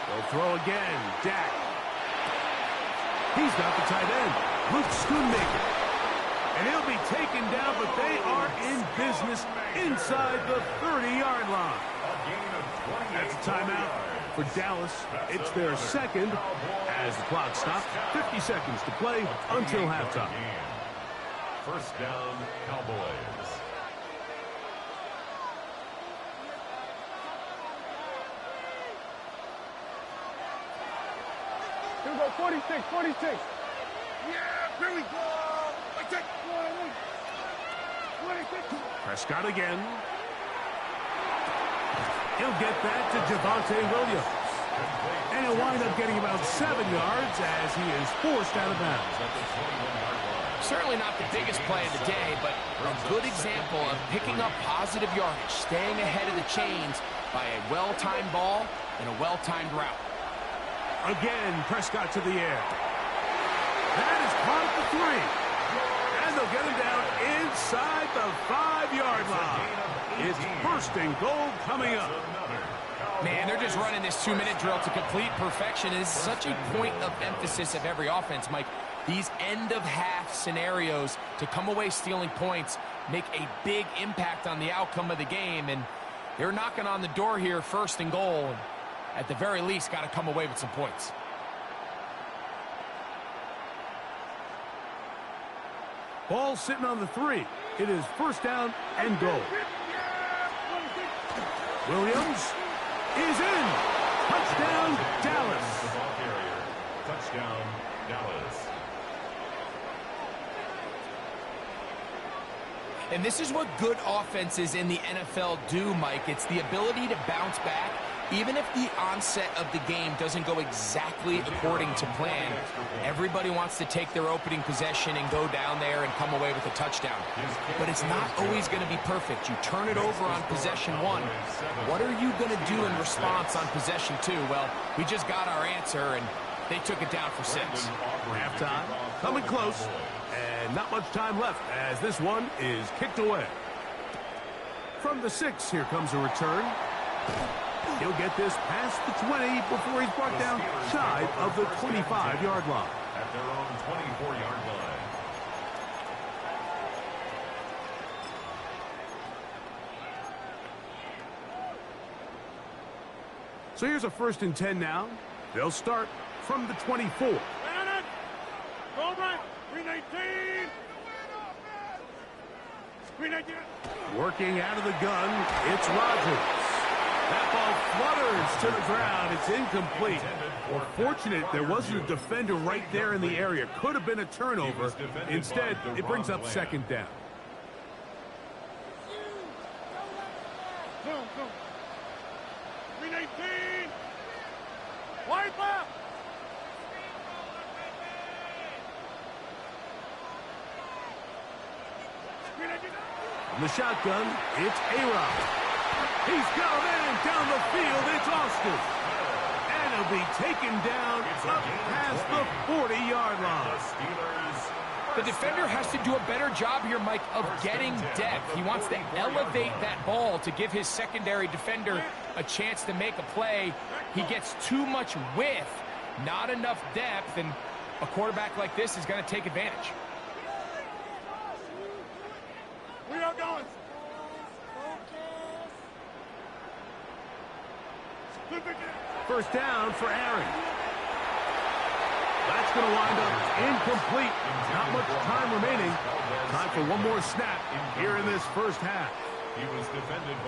They'll throw again. Dak. He's got the tight end. Luke Schoonmaker. And he'll be taken down, but they are in business inside the 30-yard line. That's a timeout for Dallas. It's their 2nd as the clock stops. 50 seconds to play until halftime. 1st down, Cowboys. Here we go, 46, 46. Yeah, here we go. Wait, take 26. Prescott again. He'll get that to Javonte Williams. And he'll wind up getting about 7 yards as he is forced out of bounds. Certainly not the biggest play of the day, but a good example of picking up positive yardage, staying ahead of the chains by a well-timed ball and a well-timed route. Again, Prescott to the air. That is caught at the 3. And they'll get him down inside the 5-yard line. It's first and goal coming up. Man, they're just running this 2-minute drill to complete perfection. It is such a point of emphasis of every offense, Mike. These end-of-half scenarios to come away stealing points make a big impact on the outcome of the game, and they're knocking on the door here, first and goal. And at the very least, got to come away with some points. Ball sitting on the 3. It is first down and goal. Williams is in. Touchdown, Dallas. Touchdown, Dallas. And this is what good offenses in the NFL do, Mike. It's the ability to bounce back, even if the onset of the game doesn't go exactly according to plan. Everybody wants to take their opening possession and go down there and come away with a touchdown. But it's not always going to be perfect. You turn it over on possession 1. What are you going to do in response on possession 2? Well, we just got our answer, and they took it down for 6. Halftime, coming close, and not much time left as this one is kicked away. From the 6, here comes a return. He'll get this past the 20 before he's brought down shy of the 25-yard line. At their own 24-yard line. So here's a first and 10 now. They'll start from the 24. Go right, 319. 319. Working out of the gun, it's Rodgers. That ball flutters to the ground. It's incomplete. Well, fortunate there wasn't a defender right there in the area. Could have been a turnover. Instead, it brings up second down. Go, go. 319. Wide left. From the shotgun, it's A-Rod. He's got in down the field. It's Austin. And he'll be taken down up past the 40-yard line. The defender has to do a better job here, Mike, of getting depth. He wants to elevate that ball to give his secondary defender a chance to make a play. He gets too much width, not enough depth, and a quarterback like this is going to take advantage. We are going. First down for Aaron. That's going to wind up incomplete. Not much time remaining. Time for one more snap here in this first half.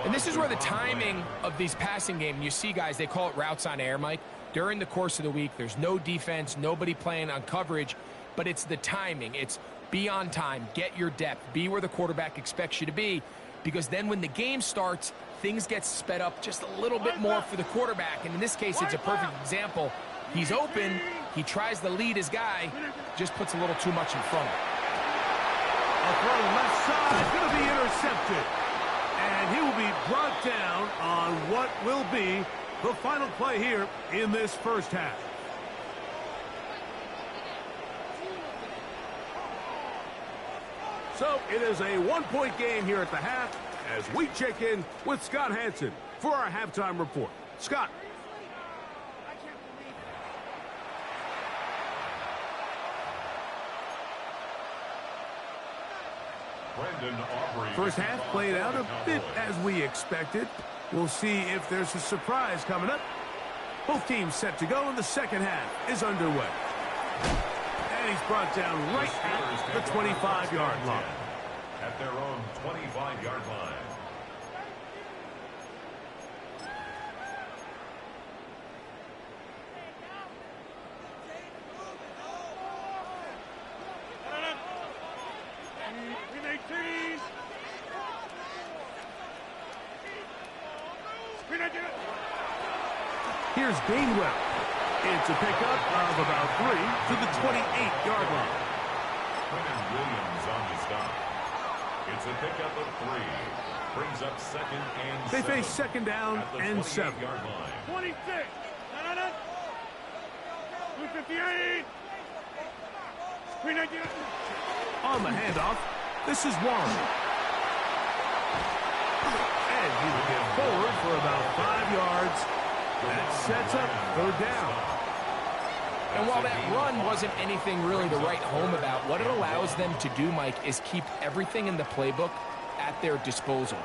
And this is where the timing of these passing games, you see guys, they call it routes on air, Mike. During the course of the week, there's no defense, nobody playing on coverage, but it's the timing. It's be on time, get your depth, be where the quarterback expects you to be, because then when the game starts, things get sped up just a little bit more for the quarterback. And in this case, it's a perfect example. He's open, he tries to lead his guy, just puts a little too much in front of him. A throw left side, going to be intercepted. And he will be brought down on what will be the final play here in this first half. So it is a one-point game here at the half as we check in with Scott Hansen for our halftime report. Scott. First half played out a bit as we expected. We'll see if there's a surprise coming up. Both teams set to go, and the second half is underway. And he's brought down right at the 25-yard line. At their own 25-yard line. Here's Gainwell. It's a pickup of about 3 to the 28-yard line. Quinton Williams on the stop. It's a pickup of 3. Brings up second and 7. They face second down and 7. 26. 258. On the handoff, this is Warren. And he will get forward for about 5 yards. That sets up 3rd down. And while that run wasn't anything really to write home about, what it allows them to do, Mike, is keep everything in the playbook at their disposal.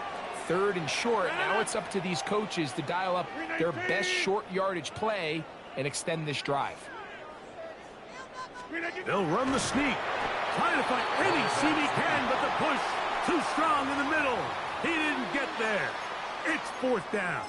3rd and short, now it's up to these coaches to dial up their best short yardage play and extend this drive. They'll run the sneak. Trying to find any seam he can, but the push too strong in the middle. He didn't get there. It's 4th down.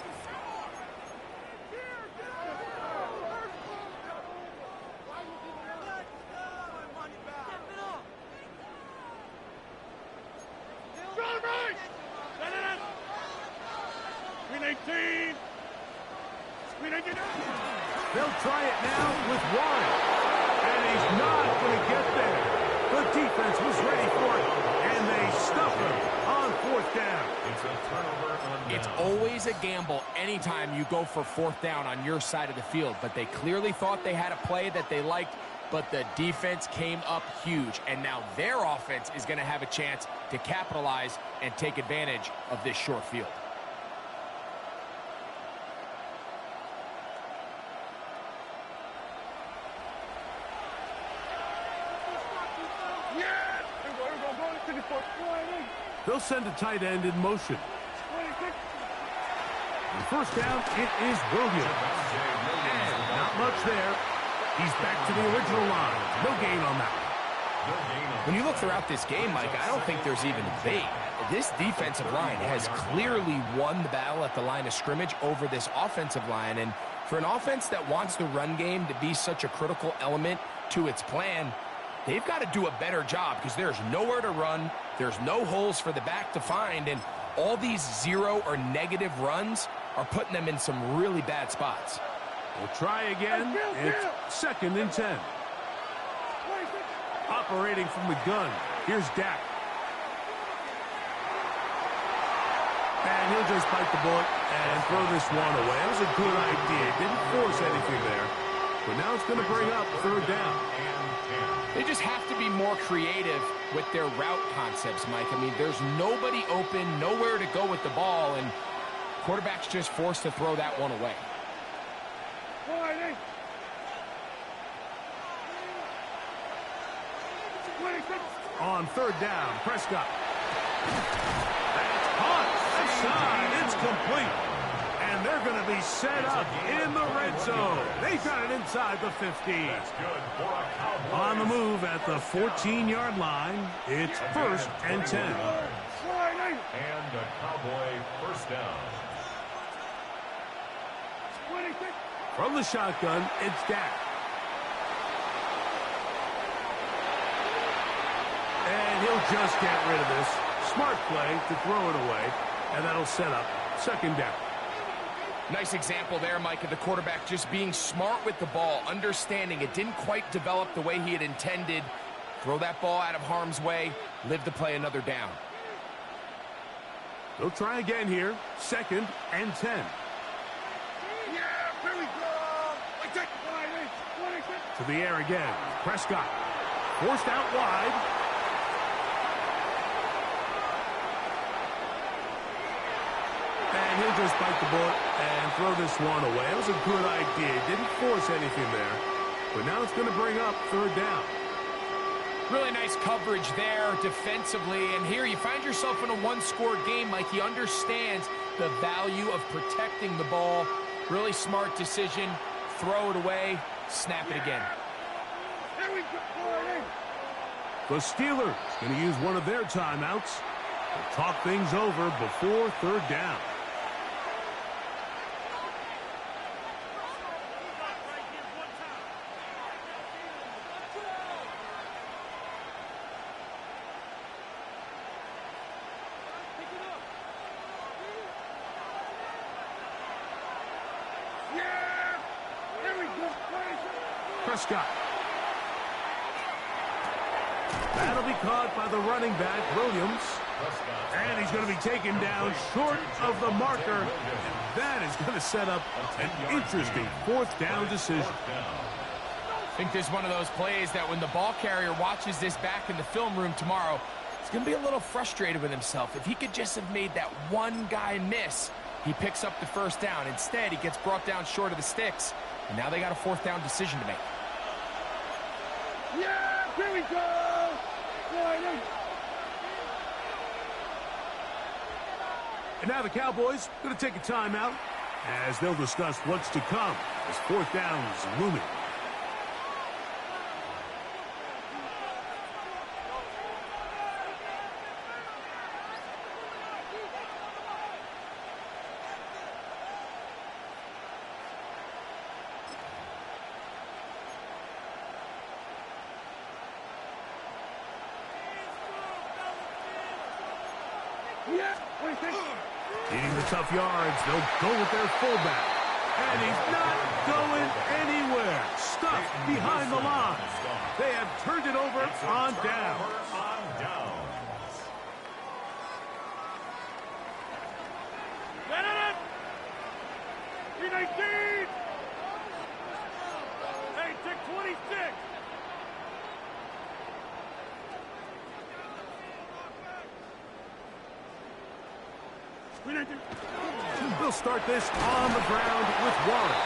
They'll try it now with Warren. And he's not going to get there. The defense was ready for it, and they stuff him on 4th down. It's a turnover on down. It's always a gamble anytime you go for 4th down on your side of the field, but they clearly thought they had a play that they liked, but the defense came up huge, and now their offense is going to have a chance to capitalize and take advantage of this short field. They'll send a tight end in motion. On 1st down, it is Williams. And not much there. He's back to the original line. No gain on that one. When you look throughout this game, Mike, I don't think there's even debate. This defensive line has clearly won the battle at the line of scrimmage over this offensive line. And for an offense that wants the run game to be such a critical element to its plan, they've got to do a better job because there's nowhere to run. There's no holes for the back to find. And all these 0 or negative runs are putting them in some really bad spots. We'll try again. It's 2nd and 10. Operating from the gun. Here's Dak. And he'll just bite the bullet and throw this one away. It was a good idea. Didn't force anything there. But now it's going to bring up 3rd down. They just have to be more creative with their route concepts, Mike. I mean, there's nobody open, nowhere to go with the ball, and quarterback's just forced to throw that one away. On 3rd down, Prescott. That's caught. Outside. It's complete. And they're going to be set up in the red zone. They got it inside the 15. On the move at the 14-yard line, it's 1st and 10. And a Cowboy 1st down. From the shotgun, it's Dak. And he'll just get rid of this. Smart play to throw it away, and that'll set up 2nd down. Nice example there, Mike, of the quarterback just being smart with the ball, understanding it didn't quite develop the way he had intended. Throw that ball out of harm's way, live to play another down. They'll try again here, 2nd and 10. To the air again, Prescott. Forced out wide. And he'll just bite the bullet and throw this one away. It was a good idea. Didn't force anything there. But now it's going to bring up 3rd down. Really nice coverage there defensively. And here you find yourself in a one-score game, Mike. He understands the value of protecting the ball. Really smart decision. Throw it away. Snap it again. The Steelers going to use one of their timeouts to talk things over before 3rd down. Prescott. That'll be caught by the running back, Williams. And he's going to be taken down short of the marker. And that is going to set up an interesting fourth down decision. I think this is one of those plays that when the ball carrier watches this back in the film room tomorrow, he's going to be a little frustrated with himself. If he could just have made that one guy miss, he picks up the first down. Instead, he gets brought down short of the sticks, and now they got a fourth down decision to make. Yeah, here we go. And now the Cowboys going to take a timeout as they'll discuss what's to come as fourth down is looming. Needing the tough yards, they'll go with their fullback. And he's not going anywhere. Stuffed behind the line. They have turned it over on downs. P19! Hey, take 26! They'll start this on the ground with Warren.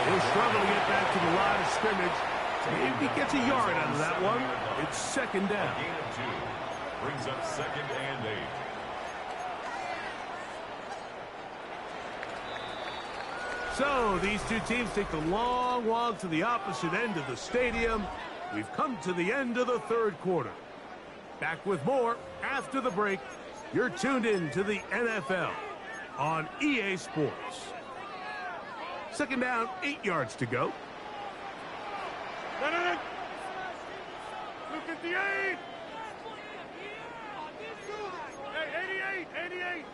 He'll struggle to get back to the line of scrimmage. Maybe he gets a yard out of that one. It's second down. Gain of 2. Brings up 2nd and 8. So these two teams take the long walk to the opposite end of the stadium. We've come to the end of the third quarter. Back with more after the break. You're tuned in to the NFL on EA Sports. Second down, 8 yards to go. 258! Hey, 88!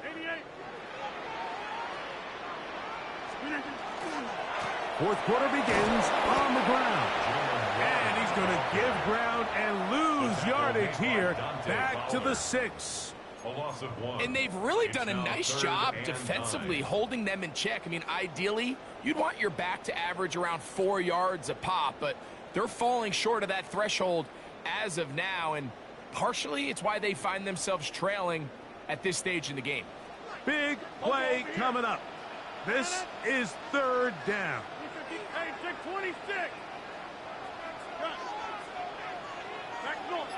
Fourth quarter begins on the ground. And he's going to give ground and lose yardage here. Back to the 6. And they've really done a nice job defensively holding them in check. I mean, ideally, you'd want your back to average around 4 yards a pop, but they're falling short of that threshold as of now, and partially it's why they find themselves trailing at this stage in the game. Big play coming up. This is third down. Hey, take 26! Back north.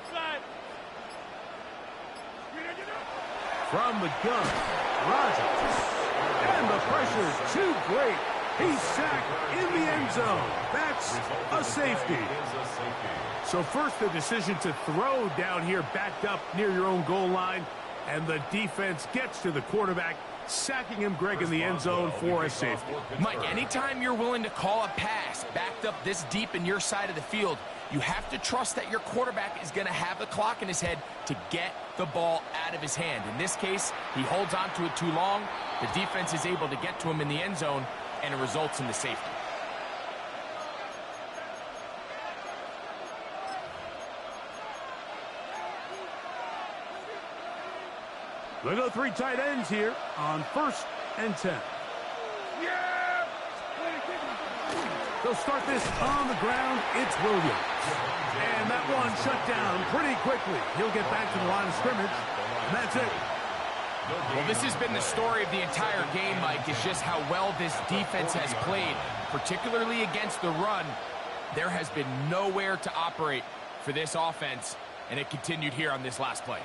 Inside. From the gun, Rodgers. And the pressure too great. He's sacked in the end zone. That's a safety. So first the decision to throw down here backed up near your own goal line. And the defense gets to the quarterback, sacking him, Greg, in the end zone for a safety. Mike, anytime you're willing to call a pass backed up this deep in your side of the field, you have to trust that your quarterback is going to have the clock in his head to get the ball out of his hand. In this case, he holds on to it too long. The defense is able to get to him in the end zone, and it results in the safety. They go 3 tight ends here on 1st and 10. Yeah! They'll start this on the ground. It's Williams. And that one shut down pretty quickly. He'll get back to the line of scrimmage. And that's it. Well, this has been the story of the entire game, Mike, is just how well this defense has played, particularly against the run. There has been nowhere to operate for this offense, and it continued here on this last play.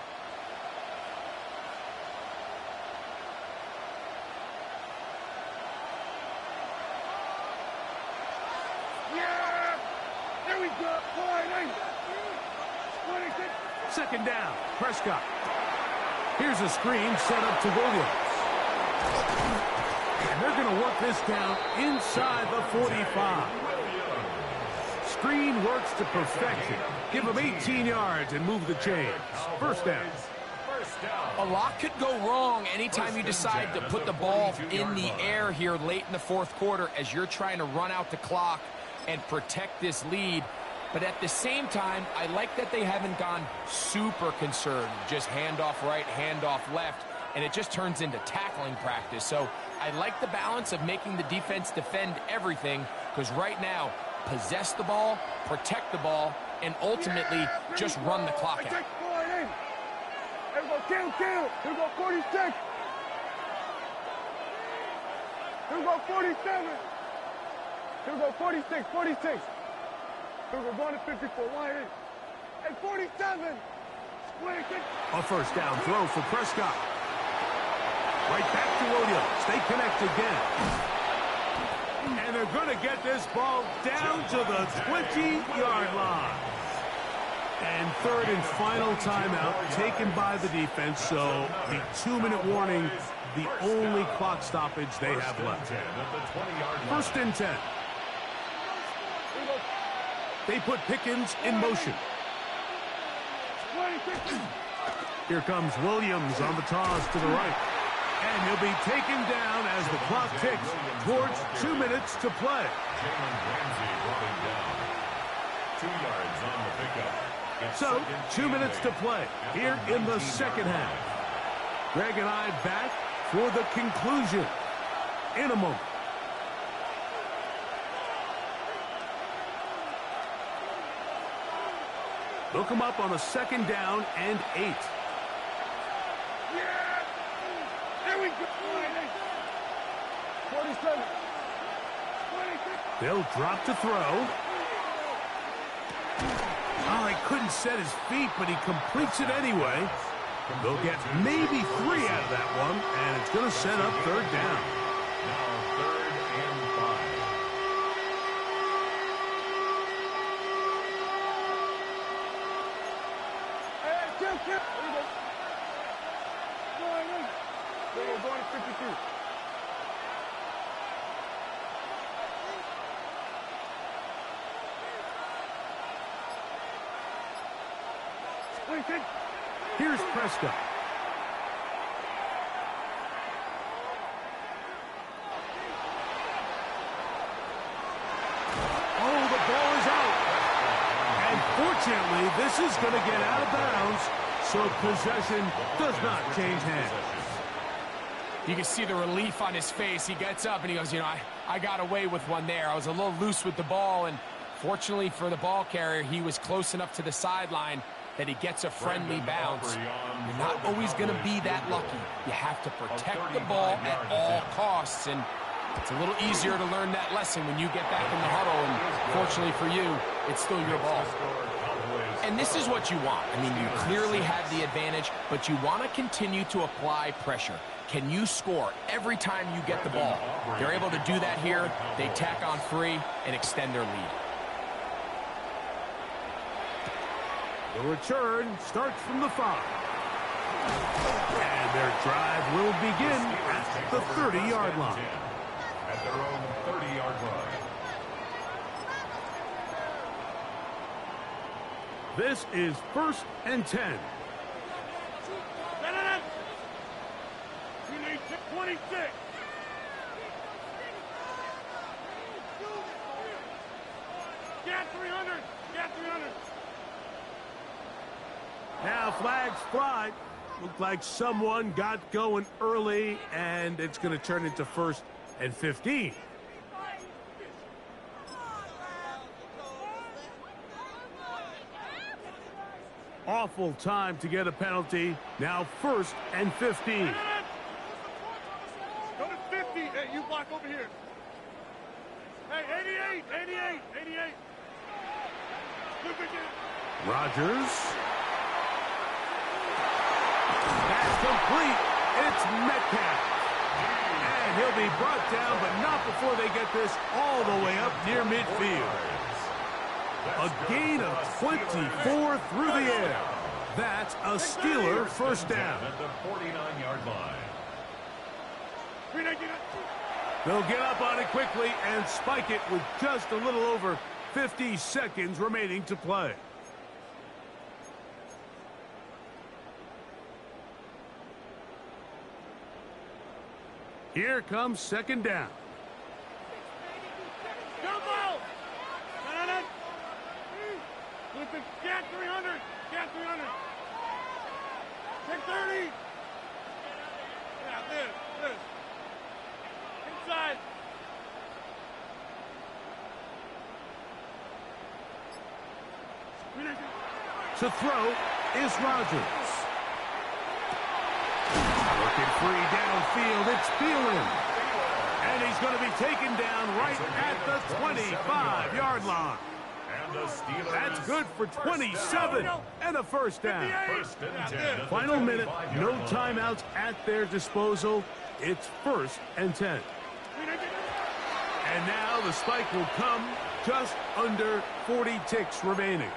Yeah! There we go! 26! Second down, Prescott. Here's a screen set up to Williams. And they're going to work this down inside the 45. Screen works to perfection. Give them 18 yards and move the chains. First down. A lot could go wrong anytime you decide to put the ball in the air here late in the fourth quarter as you're trying to run out the clock and protect this lead. But at the same time, I like that they haven't gone super conservative, just handoff right, handoff left, and it just turns into tackling practice. So I like the balance of making the defense defend everything, because right now, possess the ball, protect the ball, and ultimately just run the clock out. Here we go, kill. Here we go, 46. Here we go, 47. Here we go, 46. Here we go, going to 54. Wide in. And 47. A first down throw for Prescott. Right back to Williams. They connect again. And they're going to get this ball down to the 20-yard line. And third and final timeout taken by the defense, so the 2-minute warning, the only clock stoppage they have left. First and 10. They put Pickens in motion. Here comes Williams on the toss to the right. And he'll be taken down as the clock ticks towards 2 minutes to play. 2 yards on the pickup. So, 2 minutes to play here in the second half. Greg and I back for the conclusion in a moment. Look them up on a 2nd down and 8. Yeah! There we go! 47. 26. They'll drop to throw. Oh, he couldn't set his feet, but he completes it anyway. They'll get maybe 3 out of that one, and it's going to set up 3rd down. Now 3rd and 5. Hey, kill. Here we go. Going to 52. Here's Prescott. Oh, the ball is out. And fortunately, this is going to get out of bounds, so possession does not change hands. You can see the relief on his face. He gets up and he goes, I got away with one there. I was a little loose with the ball, and fortunately for the ball carrier, he was close enough to the sideline that he gets a friendly bounce. You're not always going to be that lucky. You have to protect the ball at all costs, and it's a little easier to learn that lesson when you get back in the huddle, and fortunately for you, it's still your ball. And this is what you want. I mean, you clearly have the advantage, but you want to continue to apply pressure. Can you score every time you get the ball? They're able to do that here. They tack on 3 and extend their lead. The return starts from the 5. And their drive will begin at the 30-yard line. At their own 30-yard line. This is 1st and 10. We need 26. Get 300. Get 300. Now flags fly. Looked like someone got going early, and it's going to turn into 1st and 15. Awful time to get a penalty. Now 1st and 15. Go to 50. Hey, you block over here. Hey, 88. Rodgers. That's complete. It's Metcalf. And he'll be brought down, but not before they get this all the way up near midfield. A gain of 24 through the air. That's a Steeler first down. At the 49-yard line. They'll get up on it quickly and spike it with just a little over 50 seconds remaining to play. Here comes second down. Jump out! Listen, scat 300! Scat 300! 630! Yeah, this. Inside. To throw is Rodgers. Working free downfield, it's Thielen. And he's going to be taken down right at the 25-yard line. That's good for 27 and a first down. Final minute, no timeouts at their disposal. It's 1st and 10. And now the spike will come just under 40 ticks remaining.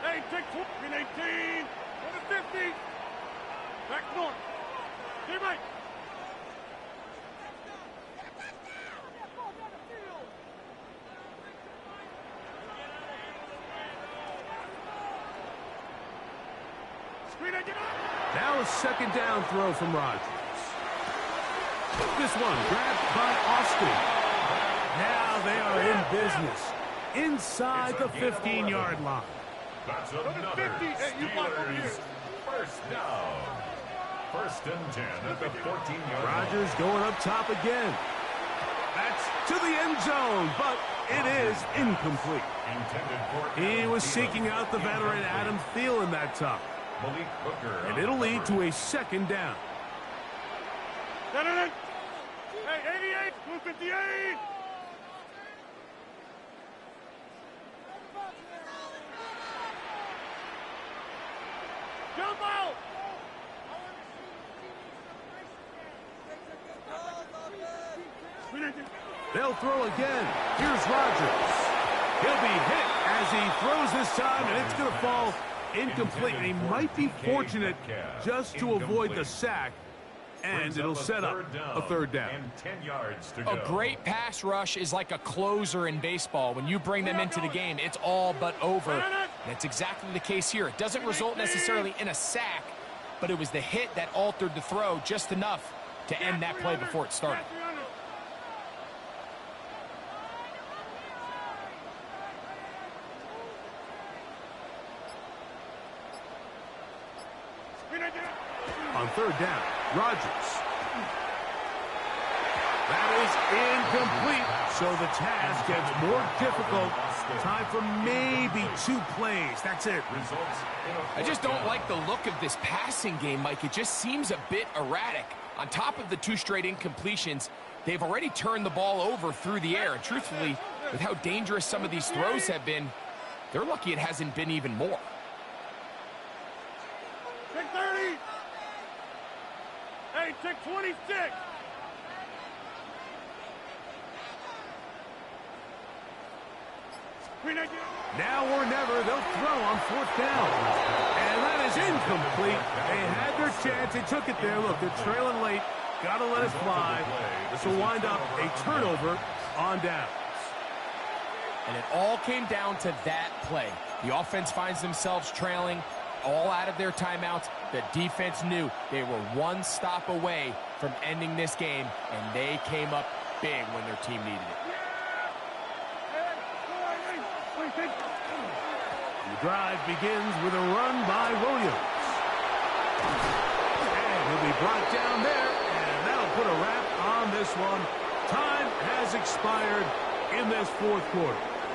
Hey, take 18, 50. Back north. Hey, Mike. Now a second down throw from Rodgers. This one grabbed by Austin. Now they are in business inside the 15-yard line. That's another Steelers first down. 1st and 10 at the 14-yard line. Rodgers going up top again. That's to the end zone, but it is incomplete. He was seeking out the veteran Adam Thielen that time. And it'll lead to a second down. Hey, 88, 258. Jump out! They'll throw again. Here's Rodgers. He'll be hit as he throws this time, and it's going to fall incomplete. And he might be fortunate just to avoid the sack, and it'll set up a 3rd down. And 10 yards to go. A great pass rush is like a closer in baseball. When you bring them into the game, it's all but over. And that's exactly the case here. It doesn't result necessarily in a sack, but it was the hit that altered the throw just enough to end that play before it started. On 3rd down, Rodgers. That is incomplete, so the task gets more difficult. Time for maybe 2 plays. That's it. I just don't like the look of this passing game, Mike. It just seems a bit erratic. On top of the 2 straight incompletions, they've already turned the ball over through the air. And truthfully, with how dangerous some of these throws have been, they're lucky it hasn't been even more. 630. Hey, take 26. Now or never, they'll throw on 4th down. And that is incomplete. They had their chance. They took it there. Look, they're trailing late. Got to let it fly. This will wind up a turnover on downs. And it all came down to that play. The offense finds themselves trailing, all out of their timeouts. The defense knew they were 1 stop away from ending this game, and they came up big when their team needed it. The drive begins with a run by Williams. And he'll be brought down there, and that'll put a wrap on this one. Time has expired in this 4th quarter.